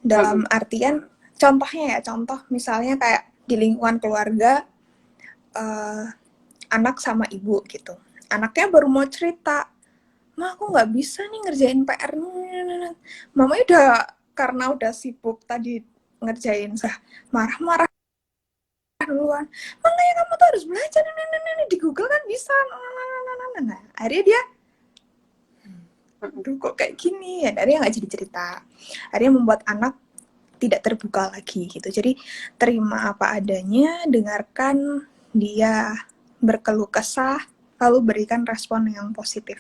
Dalam artian contohnya ya, contoh misalnya kayak di lingkungan keluarga, anak sama ibu gitu, anaknya baru mau cerita, Ma aku nggak bisa nih ngerjain PR, mamanya udah karena udah sibuk tadi ngerjain marah-marah duluan, makanya kamu tuh harus belajar di Google kan bisa, nah akhirnya dia aduh kok kayak gini ya, akhirnya nggak jadi cerita, akhirnya membuat anak tidak terbuka lagi gitu. Jadi terima apa adanya, dengarkan dia berkeluh kesah, lalu berikan respon yang positif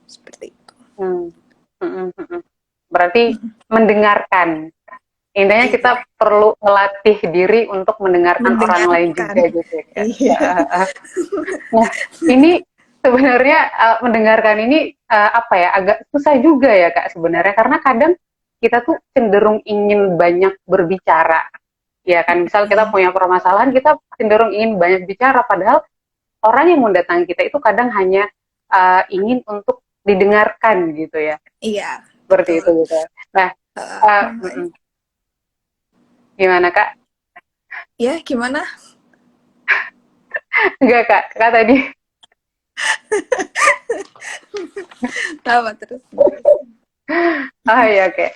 seperti itu. Berarti mendengarkan. Intinya kita Iya, perlu melatih diri untuk mendengarkan orang lain mendengarkan. juga gitu ya. Iya. Nah, ini sebenarnya mendengarkan ini apa ya, agak susah juga ya Kak sebenarnya, karena kadang kita tuh cenderung ingin banyak berbicara. Ya kan, misal kita punya permasalahan, kita cenderung ingin banyak bicara, padahal orang yang mendatangi kita itu kadang hanya ingin untuk didengarkan gitu ya. Iya, Seperti itu betul. gitu. Nah, uh, gimana Kak? Ya, gimana? Enggak Kak, Kak tadi. Apa terus? Oh ya oke.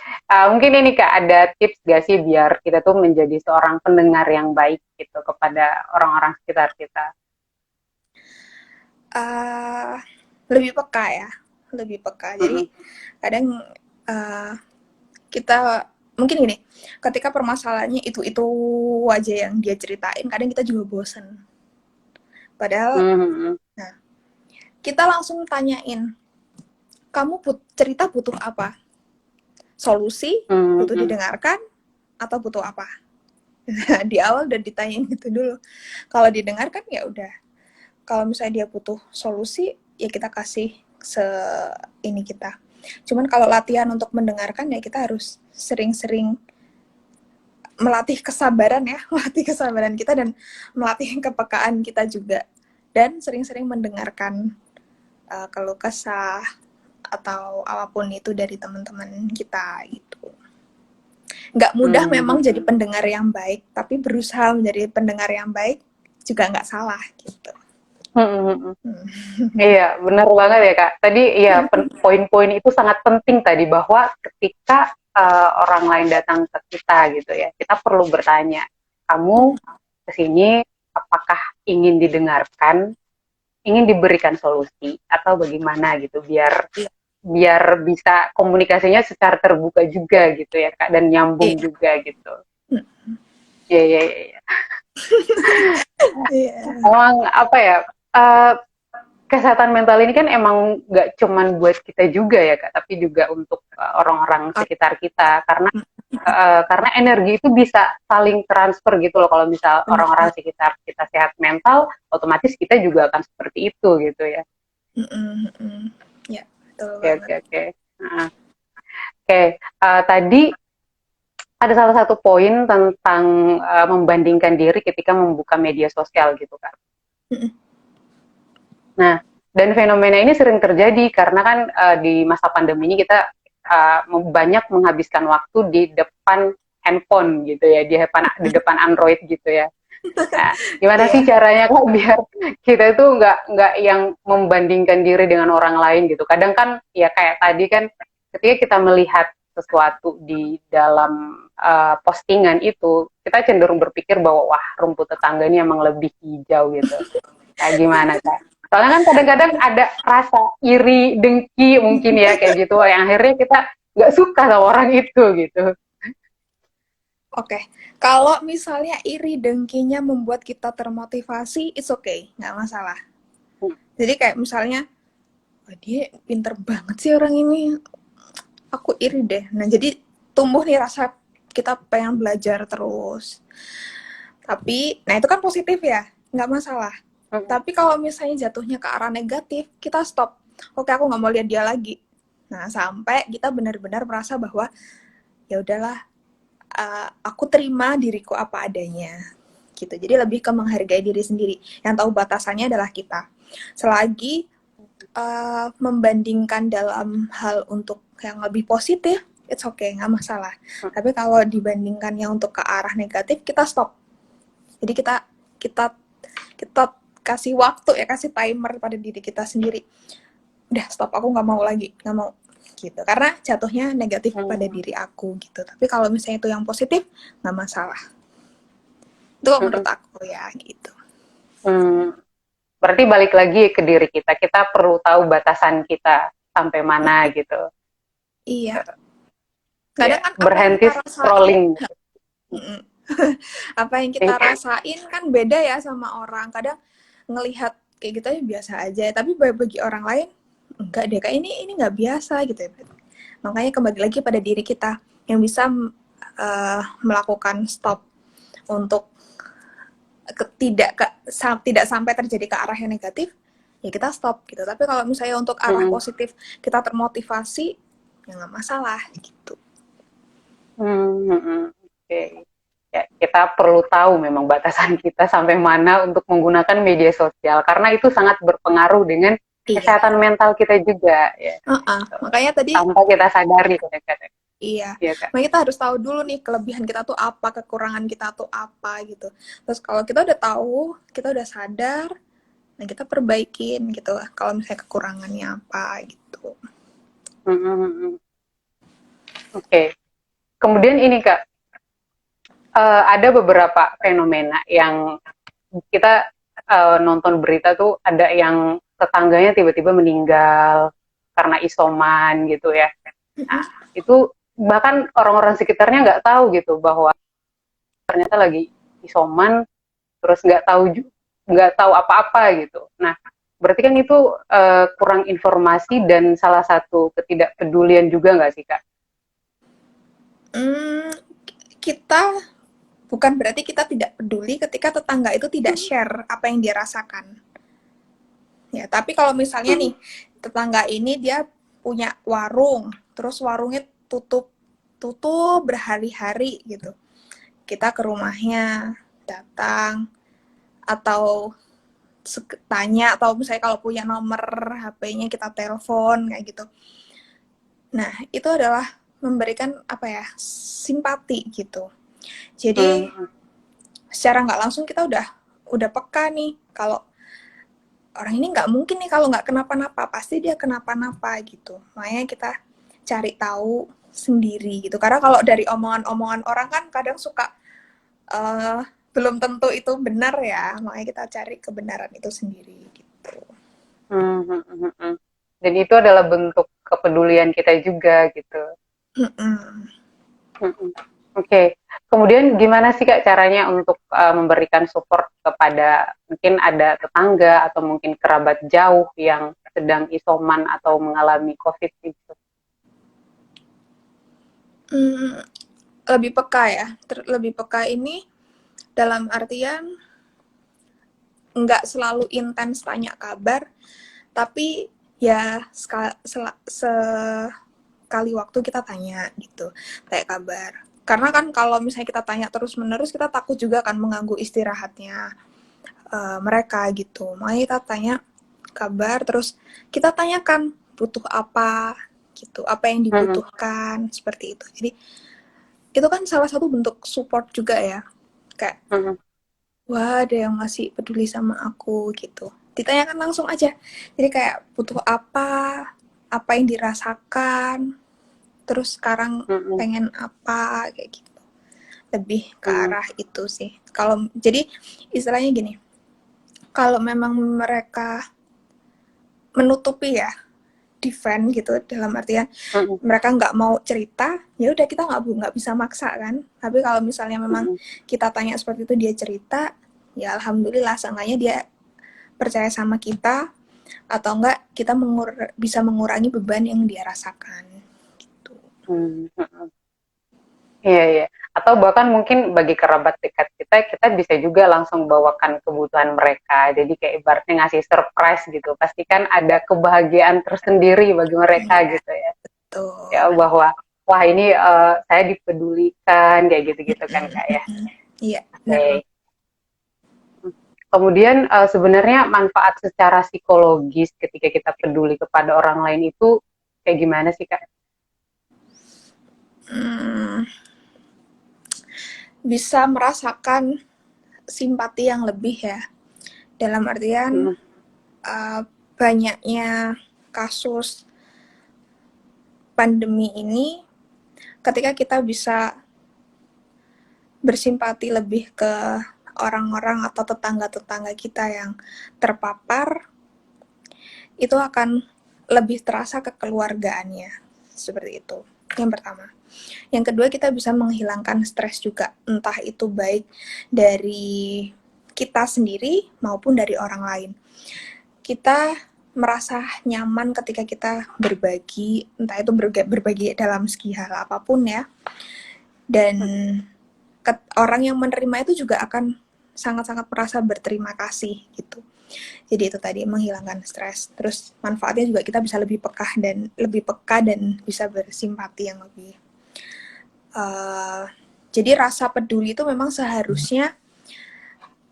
Mungkin ini Kak ada tips gak sih biar kita tuh menjadi seorang pendengar yang baik gitu kepada orang-orang sekitar kita? Lebih peka ya, lebih peka. Jadi kadang kita mungkin gini, ketika permasalahannya itu aja yang dia ceritain, kadang kita juga bosen. Padahal, nah, kita langsung tanyain, kamu cerita butuh apa? Solusi, butuh didengarkan, atau butuh apa? Di awal udah ditanyain gitu dulu. Kalau didengarkan ya udah. Kalau misalnya dia butuh solusi, ya kita kasih ini kita. Cuman kalau latihan untuk mendengarkan ya kita harus sering-sering melatih kesabaran ya, melatih kesabaran kita dan melatih kepekaan kita juga. Dan sering-sering mendengarkan keluh kesah atau apapun itu dari teman-teman kita gitu. Nggak mudah memang jadi pendengar yang baik, tapi berusaha menjadi pendengar yang baik juga nggak salah gitu. Iya, benar banget ya Kak. Tadi ya poin-poin itu sangat penting tadi, bahwa ketika orang lain datang ke kita gitu ya, kita perlu bertanya, kamu kesini apakah ingin didengarkan, ingin diberikan solusi, atau bagaimana gitu, biar bisa komunikasinya secara terbuka juga gitu ya Kak, dan nyambung juga gitu. Iya, iya, iya. Emang apa ya, uh, kesehatan mental ini kan emang nggak cuman buat kita juga ya Kak, tapi juga untuk orang-orang sekitar kita, karena energi itu bisa saling transfer gitu loh. Kalau misal orang-orang sekitar kita sehat mental, otomatis kita juga akan seperti itu gitu ya. Ya, betul Oke, banget. oke, oke. Oke, tadi ada salah satu poin tentang membandingkan diri ketika membuka media sosial gitu Kak. Nah, dan fenomena ini sering terjadi karena kan di masa pandemi ini kita banyak menghabiskan waktu di depan handphone gitu ya, di depan Android gitu ya. Nah, gimana sih caranya kok biar kita itu nggak yang membandingkan diri dengan orang lain gitu. Kadang kan ya kayak tadi kan, ketika kita melihat sesuatu di dalam postingan itu, kita cenderung berpikir bahwa wah, rumput tetangga ini emang lebih hijau gitu. Kayak gimana Kak? Soalnya kan kadang-kadang ada rasa iri, dengki mungkin ya kayak gitu, yang akhirnya kita nggak suka sama orang itu gitu. Oke, kalau misalnya iri dengkinya membuat kita termotivasi, it's okay, nggak masalah. Jadi kayak misalnya, wah dia pinter banget sih orang ini, aku iri deh. Nah jadi tumbuh nih rasa kita pengen belajar terus. Tapi, nah itu kan positif ya, nggak masalah. Mm-mm. Tapi kalau misalnya jatuhnya ke arah negatif, kita stop. Oke, aku nggak mau lihat dia lagi. Nah, sampai kita benar-benar merasa bahwa ya udahlah, aku terima diriku apa adanya. Gitu. Jadi lebih ke menghargai diri sendiri. Yang tahu batasannya adalah kita. Selagi membandingkan dalam hal untuk yang lebih positif, it's okay, nggak masalah. Tapi kalau dibandingkannya untuk ke arah negatif, kita stop. Jadi kita kita kasih waktu ya, kasih timer pada diri kita sendiri. Udah stop, aku nggak mau lagi, nggak mau gitu. Karena jatuhnya negatif pada diri aku gitu. Tapi kalau misalnya itu yang positif, nggak masalah. Itu menurut aku ya gitu. Hmm, berarti balik lagi ke diri kita. Kita perlu tahu batasan kita sampai mana gitu. Iya. Ya, Kadang kan apa yang berhenti kita rasain, scrolling. apa yang kita rasain kan beda ya sama orang. Kadang ngelihat kayak gitu aja biasa aja, tapi bagi orang lain enggak deh, kayak ini nggak biasa gitu ya. Makanya kembali lagi pada diri kita yang bisa melakukan stop untuk tidak sampai terjadi ke arah yang negatif, ya kita stop gitu. Tapi kalau misalnya untuk arah positif kita termotivasi, ya nggak masalah gitu. Oke. Ya, kita perlu tahu memang batasan kita sampai mana untuk menggunakan media sosial karena itu sangat berpengaruh dengan Iya. kesehatan mental kita juga ya. Makanya tadi Tanpa kita sadari kadang-kadang. iya, Iya, Kak. makanya kita harus tahu dulu nih kelebihan kita tuh apa, kekurangan kita tuh apa gitu. Terus kalau kita udah tahu, kita udah sadar, nah kita perbaikin gitu lah. Kalau misalnya kekurangannya apa gitu. Oke. Kemudian ini Kak, ada beberapa fenomena yang kita nonton berita tuh ada yang tetangganya tiba-tiba meninggal karena isoman gitu ya. Nah, itu bahkan orang-orang sekitarnya nggak tahu gitu bahwa ternyata lagi isoman, terus nggak tahu apa-apa gitu. Nah, berarti kan itu kurang informasi dan salah satu ketidakpedulian juga nggak sih Kak? Kita bukan berarti kita tidak peduli ketika tetangga itu tidak share apa yang dia rasakan. Ya, tapi kalau misalnya nih tetangga ini dia punya warung, terus warungnya tutup berhari-hari gitu. Kita ke rumahnya, datang atau tanya, atau misalnya kalau punya nomor HP-nya kita telepon kayak gitu. Nah, itu adalah memberikan apa ya, simpati gitu. Jadi secara nggak langsung kita udah peka nih kalau orang ini nggak mungkin nih kalau nggak kenapa-napa, pasti dia kenapa-napa gitu. Makanya kita cari tahu sendiri gitu. Karena kalau dari omongan-omongan orang kan kadang suka belum tentu itu benar ya. Makanya kita cari kebenaran itu sendiri gitu. Dan itu adalah bentuk kepedulian kita juga gitu. Oke. Kemudian gimana sih Kak caranya untuk memberikan support kepada mungkin ada tetangga atau mungkin kerabat jauh yang sedang isoman atau mengalami COVID gitu? Lebih peka ya. Lebih peka ini dalam artian nggak selalu intens tanya kabar, tapi ya sekali waktu kita tanya gitu, kayak kabar. Karena kan kalau misalnya kita tanya terus-menerus, kita takut juga kan mengganggu istirahatnya mereka gitu. Makanya kita tanya kabar, terus kita tanyakan butuh apa gitu, apa yang dibutuhkan, seperti itu. Jadi itu kan salah satu bentuk support juga ya, kayak wah ada yang masih peduli sama aku gitu. Ditanyakan langsung aja. Jadi kayak butuh apa yang dirasakan, terus sekarang pengen apa, kayak gitu. Lebih ke arah itu sih. Kalau jadi istilahnya gini, kalau memang mereka menutupi ya, defend gitu, dalam artian mereka nggak mau cerita, ya udah kita nggak bisa maksa kan. Tapi kalau misalnya memang kita tanya seperti itu, dia cerita, ya alhamdulillah, seenggaknya dia percaya sama kita, atau enggak kita bisa mengurangi beban yang dia rasakan gitu. Hmm. Iya, iya. Atau bahkan mungkin bagi kerabat dekat kita, kita bisa juga langsung bawakan kebutuhan mereka. Jadi kayak ibaratnya ngasih surprise gitu. Pasti kan ada kebahagiaan tersendiri bagi mereka Iya, gitu ya. Ya betul. bahwa wah ini saya dipedulikan kayak gitu-gitu kan Kak ya. Iya, benar Oke. banget. Kemudian sebenarnya manfaat secara psikologis ketika kita peduli kepada orang lain itu kayak gimana sih Kak? Hmm, bisa merasakan simpati yang lebih ya. Dalam artian Hmm. banyaknya kasus pandemi ini, ketika kita bisa bersimpati lebih ke orang-orang atau tetangga-tetangga kita yang terpapar, itu akan lebih terasa kekeluargaannya. Seperti itu. Yang pertama. Yang kedua, kita bisa menghilangkan stres juga. Entah itu baik dari kita sendiri maupun dari orang lain. Kita merasa nyaman ketika kita berbagi, entah itu berbagi dalam segi hal apapun ya. Dan orang yang menerima itu juga akan sangat-sangat merasa berterima kasih gitu. Jadi itu tadi menghilangkan stres. Terus manfaatnya juga kita bisa lebih peka dan bisa bersimpati yang lebih. Jadi rasa peduli itu memang seharusnya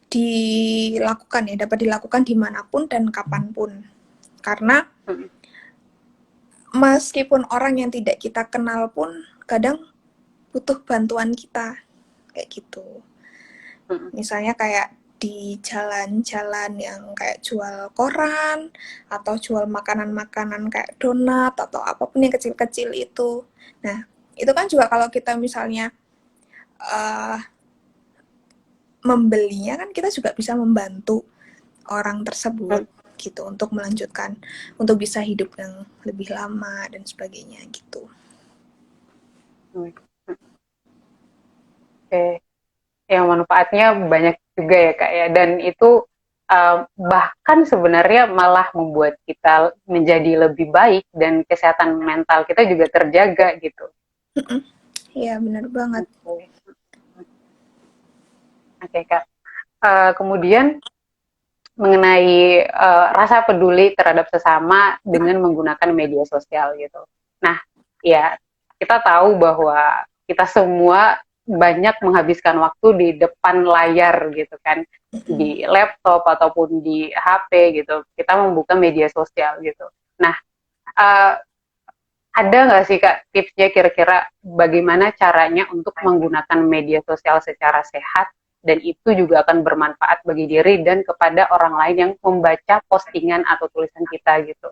dilakukan ya, dapat dilakukan dimanapun dan kapanpun. Karena meskipun orang yang tidak kita kenal pun kadang butuh bantuan kita kayak gitu. Misalnya kayak di jalan-jalan yang kayak jual koran atau jual makanan-makanan kayak donat atau apapun yang kecil-kecil itu. Nah, itu kan juga kalau kita misalnya uh, membelinya kan kita juga bisa membantu orang tersebut gitu untuk melanjutkan untuk bisa hidup yang lebih lama dan sebagainya gitu. Oke. Yang manfaatnya banyak juga ya Kak ya, dan itu bahkan sebenarnya malah membuat kita menjadi lebih baik dan kesehatan mental kita juga terjaga gitu. Iya benar banget. Oke, Oke, Kak. Kemudian mengenai rasa peduli terhadap sesama dengan menggunakan media sosial gitu. Nah, ya kita tahu bahwa kita semua banyak menghabiskan waktu di depan layar gitu kan, di laptop ataupun di HP gitu. Kita membuka media sosial gitu. Nah, uh, ada nggak sih Kak tipsnya kira-kira bagaimana caranya untuk menggunakan media sosial secara sehat dan itu juga akan bermanfaat bagi diri dan kepada orang lain yang membaca postingan atau tulisan kita gitu.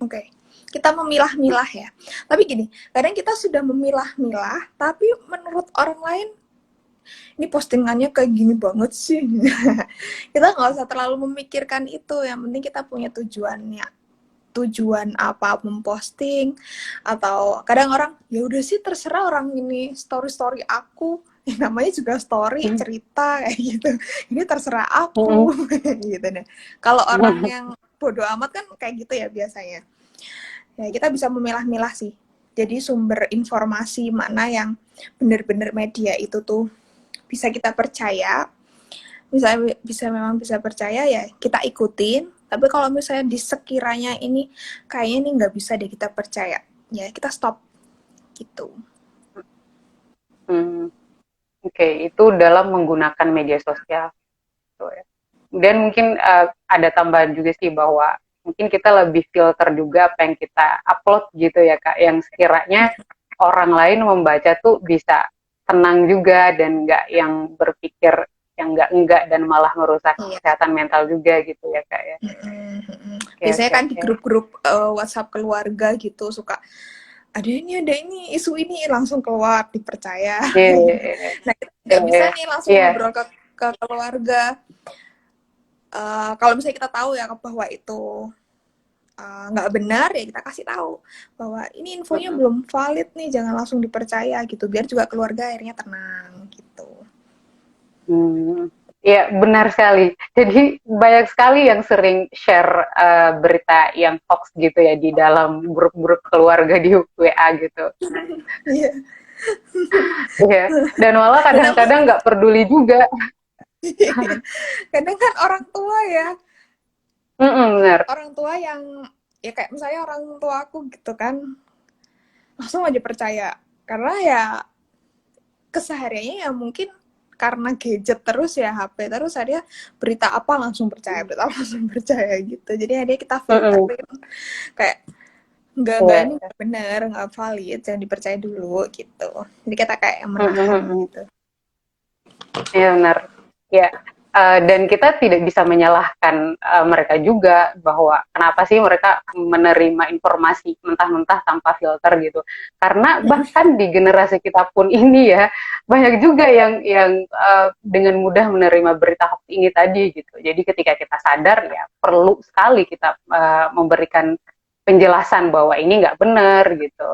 Oke. Kita memilah-milah ya. Tapi gini, kadang kita sudah memilah-milah, tapi menurut orang lain ini postingannya kayak gini banget sih. Kita nggak usah terlalu memikirkan itu. Yang penting kita punya tujuannya. Tujuan apa memposting atau kadang orang ya udah sih terserah orang ini story aku ya, namanya juga story cerita kayak gitu ini terserah aku gitu deh. Kalau orang yang bodoh amat kan kayak gitu ya biasanya. Ya kita bisa memilah-milah sih. Jadi sumber informasi mana yang benar-benar media itu tuh bisa kita percaya, misalnya memang bisa percaya ya kita ikutin. Tapi kalau misalnya di sekiranya ini kayaknya ini nggak bisa deh kita percaya, ya kita stop gitu. Oke, itu dalam menggunakan media sosial. Gitu ya. Kemudian mungkin ada tambahan juga sih bahwa mungkin kita lebih filter juga apa yang kita upload gitu ya Kak, yang sekiranya orang lain membaca tuh bisa tenang juga dan nggak yang berpikir yang enggak dan malah merusak Iya. kesehatan mental juga gitu ya Kak ya. Oke, Biasanya oke, kan di oke. grup-grup WhatsApp keluarga gitu suka ada ini isu ini langsung keluar dipercaya. Iya, iya, Nah kita iya, nggak bisa iya. nih langsung Iya. ngobrol ke keluarga. Kalau misalnya kita tahu ya bahwa itu nggak benar ya kita kasih tahu bahwa ini infonya belum valid nih jangan langsung dipercaya gitu biar juga keluarga akhirnya tenang gitu. Ya, benar sekali. Jadi banyak sekali yang sering share berita yang hoax gitu ya di dalam grup-grup keluarga di WA gitu. Iya. Iya. Dan malah Dan aku kadang-kadang nggak peduli juga. kadang kan orang tua ya, Benar. orang tua yang ya kayak misalnya orang tua aku gitu kan, langsung aja percaya karena ya kesehariannya ya mungkin karena gadget terus ya HP terus ada berita apa langsung percaya berita apa langsung percaya gitu, jadi ada kita Mm-mm. filterin kayak enggak Iya. ini nggak benar nggak valid jangan dipercaya dulu gitu, jadi kita kayak menahan Mm-mm. gitu. Iya benar. Ya, dan kita tidak bisa menyalahkan mereka juga bahwa kenapa sih mereka menerima informasi mentah-mentah tanpa filter gitu. Karena bahkan di generasi kita pun ini ya banyak juga yang dengan mudah menerima berita hoax ini tadi gitu. Jadi ketika kita sadar ya perlu sekali kita memberikan penjelasan bahwa ini nggak benar gitu.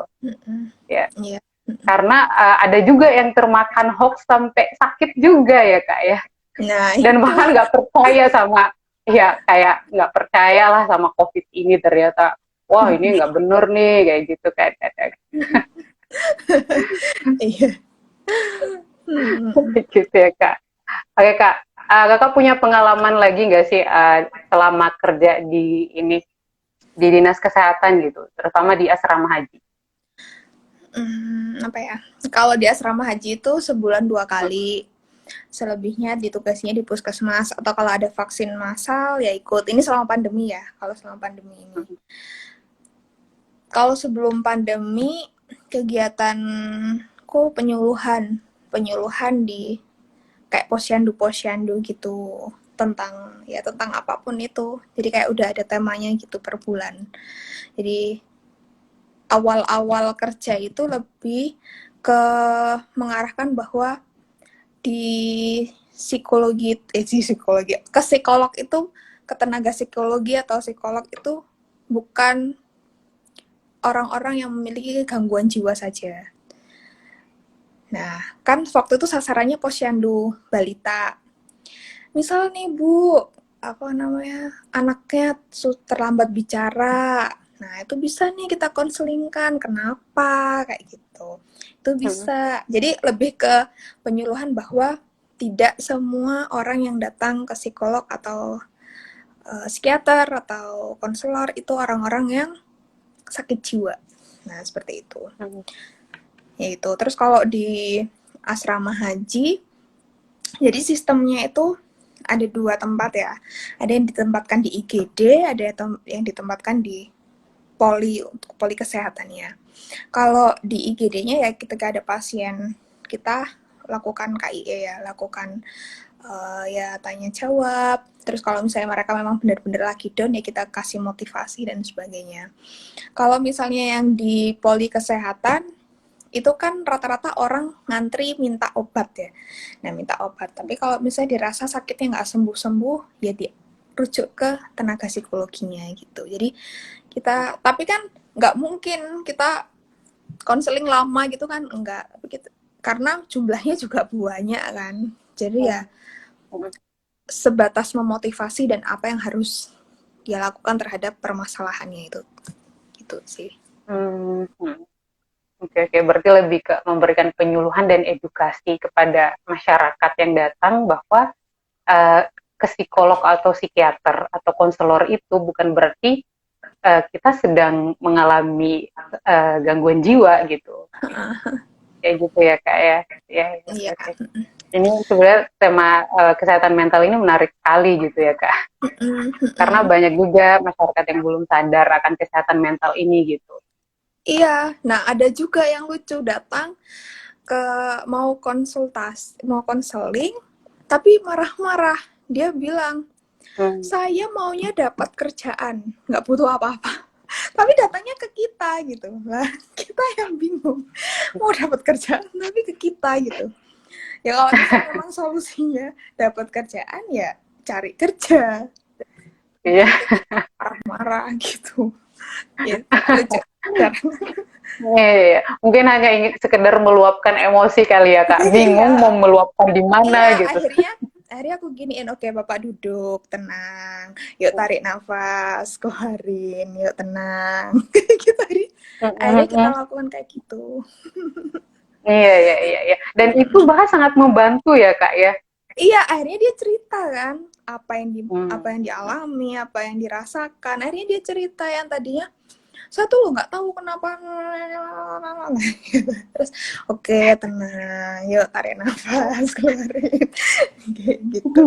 Ya, Iya. karena ada juga yang termakan hoax sampai sakit juga ya kak ya, Nah dan itu. bahkan nggak percaya sama, ya kayak nggak percaya lah sama COVID ini, ternyata wah ini nggak bener nih kayak gitu kan. Iya. Gitu ya kak. Oke kak, kakak punya pengalaman lagi nggak sih selama kerja di ini, di dinas kesehatan gitu, terutama di asrama haji? Apa ya? Kalau di asrama haji itu sebulan 2 kali. Selebihnya ditugasinya di puskesmas atau kalau ada vaksin massal ya ikut. Ini selama pandemi ya. Kalau selama pandemi ini. Kalau sebelum pandemi kegiatanku penyuluhan di kayak posyandu gitu tentang apapun itu. Jadi kayak udah ada temanya gitu per bulan. Jadi awal-awal kerja itu lebih ke mengarahkan bahwa di ke psikolog itu, ke tenaga psikologi atau psikolog itu bukan orang-orang yang memiliki gangguan jiwa saja. Nah, kan waktu itu sasarannya posyandu balita. Misal nih Bu, apa namanya, anaknya terlambat bicara. Nah, itu bisa nih kita konselingkan. Kenapa? Kayak gitu. Itu bisa. Jadi lebih ke penyuluhan bahwa tidak semua orang yang datang ke psikolog atau psikiater atau konselor itu orang-orang yang sakit jiwa. Nah, seperti itu. Yaitu. Terus kalau di asrama haji, jadi sistemnya itu ada 2 tempat ya. Ada yang ditempatkan di IGD, ada yang ditempatkan di poli kesehatannya. Kalau di IGD-nya ya ketika ada pasien, kita lakukan KIE ya, lakukan ya tanya jawab. Terus kalau misalnya mereka memang benar-benar lagi down ya kita kasih motivasi dan sebagainya. Kalau misalnya yang di poli kesehatan itu kan rata-rata orang ngantri minta obat ya. Nah, minta obat. Tapi kalau misalnya dirasa sakitnya nggak sembuh-sembuh, ya dirujuk ke tenaga psikologinya gitu. Jadi tapi kan nggak mungkin kita konseling lama gitu kan, enggak. Karena jumlahnya juga banyak kan. Jadi ya sebatas memotivasi dan apa yang harus dia lakukan terhadap permasalahannya itu. Gitu sih. Oke, berarti lebih ke memberikan penyuluhan dan edukasi kepada masyarakat yang datang bahwa ke psikolog atau psikiater atau konselor itu bukan berarti kita sedang mengalami gangguan jiwa gitu. Kayak gitu ya kak ya. Iya. Okay. Ini sebenarnya tema kesehatan mental ini menarik sekali gitu ya kak. Karena banyak juga masyarakat yang belum sadar akan kesehatan mental ini gitu. Iya, nah ada juga yang lucu datang ke mau konseling, tapi marah-marah. Dia bilang, saya maunya dapat kerjaan, nggak butuh apa-apa. Tapi datangnya ke kita gitu, lah kita yang bingung mau dapat kerjaan tapi ke kita gitu. Ya kalau misalnya memang solusinya dapat kerjaan ya cari kerja. Iya. Marah-marah gitu. Ya lucu. Mungkin hanya ingin sekedar meluapkan emosi kali ya kak, bingung mau meluapkan di mana Iya, gitu. akhirnya aku giniin, oke Bapak duduk, tenang, yuk tarik nafas, keluarin, yuk tenang. Gitu, akhirnya kita lakukan kayak gitu. Iya, iya, iya, iya. Dan itu bahkan sangat membantu ya, Kak, ya. Iya, akhirnya dia cerita kan apa Hmm. yang dialami, apa yang dirasakan. Akhirnya dia cerita yang tadinya saya tuh nggak tahu kenapa. Terus oke, tenang, yuk tarik nafas, keluarin. Kayak gitu.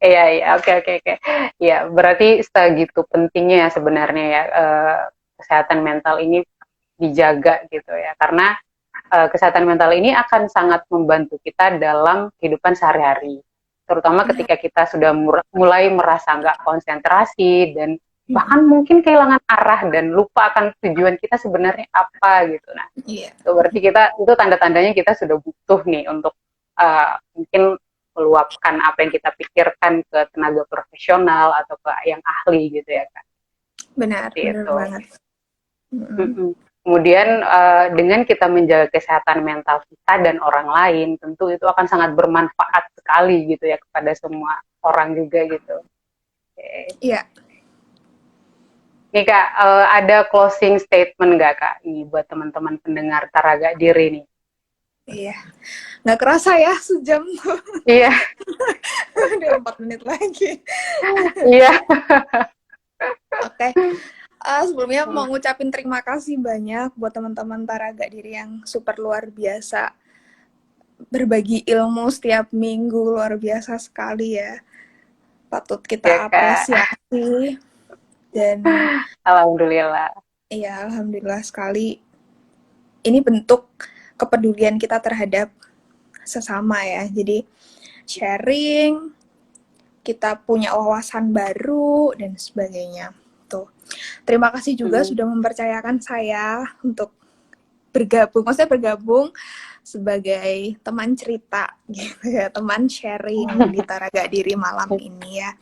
Iya, iya, oke, oke, oke. Iya, berarti segitu pentingnya ya sebenarnya ya kesehatan mental ini dijaga gitu ya. Karena kesehatan mental ini akan sangat membantu kita dalam kehidupan sehari-hari. Terutama Benar. ketika kita sudah mulai merasa nggak konsentrasi dan bahkan mungkin kehilangan arah dan lupa akan tujuan kita sebenarnya apa gitu. Nah, Iya, itu berarti kita itu tanda-tandanya kita sudah butuh nih untuk mungkin meluapkan apa yang kita pikirkan ke tenaga profesional atau ke yang ahli gitu ya Kak. benar, Seperti benar itu. banget. Mm-mm. Kemudian dengan kita menjaga kesehatan mental kita dan orang lain, tentu itu akan sangat bermanfaat sekali gitu ya kepada semua orang juga gitu. Oke. Iya, Nih Kak, ada closing statement nggak Kak? Ini buat teman-teman pendengar Taraga Diri nih. iya. Nggak kerasa ya sejam. Iya, Udah 4 menit lagi. iya. Oke. Sebelumnya mau ngucapin terima kasih banyak buat teman-teman Taraga Diri yang super luar biasa. Berbagi ilmu setiap minggu, luar biasa sekali ya. Patut Ya kita Kak, apresiasi. Dan Alhamdulillah. ya alhamdulillah sekali. Ini bentuk kepedulian kita terhadap sesama ya. Jadi sharing, kita punya wawasan baru dan sebagainya. Tuh. Terima kasih juga Mm. sudah mempercayakan saya untuk bergabung, maksudnya bergabung sebagai teman cerita gitu ya, teman sharing di Taraga Diri malam ini ya.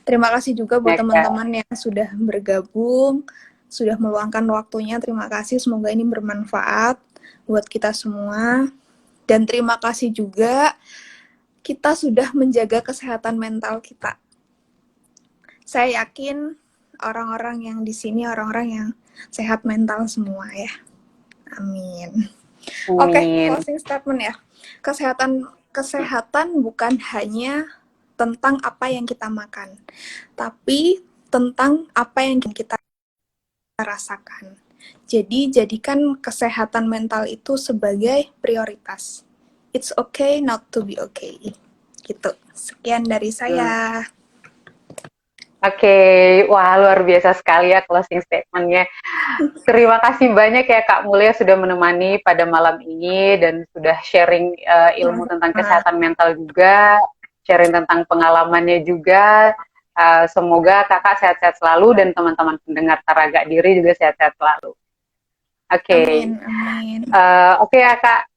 Terima kasih juga buat Ya Kak. teman-teman yang sudah bergabung, sudah meluangkan waktunya. Terima kasih, semoga ini bermanfaat buat kita semua. Dan terima kasih juga kita sudah menjaga kesehatan mental kita. Saya yakin orang-orang yang di sini orang-orang yang sehat mental semua ya. Amin. Oke, Amin. closing statement ya. Kesehatan bukan hanya tentang apa yang kita makan, tapi tentang apa yang kita rasakan. Jadi jadikan kesehatan mental itu sebagai prioritas. It's okay not to be okay. Gitu. Sekian dari Hmm. saya. Oke, wah luar biasa sekali ya closing statementnya. Terima kasih banyak ya Kak Mulia sudah menemani pada malam ini dan sudah sharing ilmu tentang Sama-sama. kesehatan mental juga, sharing tentang pengalamannya juga. Semoga Kakak sehat-sehat selalu dan teman-teman pendengar Taraga Diri juga sehat-sehat selalu. Oke, Amin, amin. Oke ya Kak.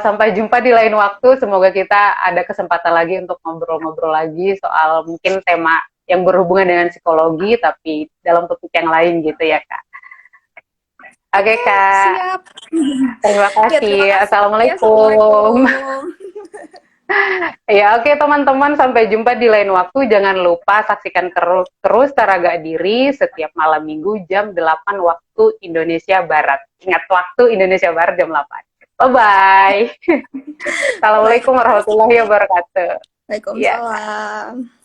Sampai jumpa di lain waktu. Semoga kita ada kesempatan lagi untuk ngobrol-ngobrol lagi soal mungkin tema yang berhubungan dengan psikologi, tapi dalam topik yang lain gitu ya Kak. Oke Oke, Kak, siap. terima Ya, terima kasih. kasih. Ya, Assalamualaikum. Assalamualaikum. Ya oke teman-teman, sampai jumpa di lain waktu. Jangan lupa saksikan terus Taraga Diri setiap malam minggu jam 8 waktu Indonesia Barat. Ingat waktu Indonesia Barat jam 8. Bye-bye. Assalamualaikum Baik, terima warahmatullahi kasih. wabarakatuh. Ya. Waalaikumsalam.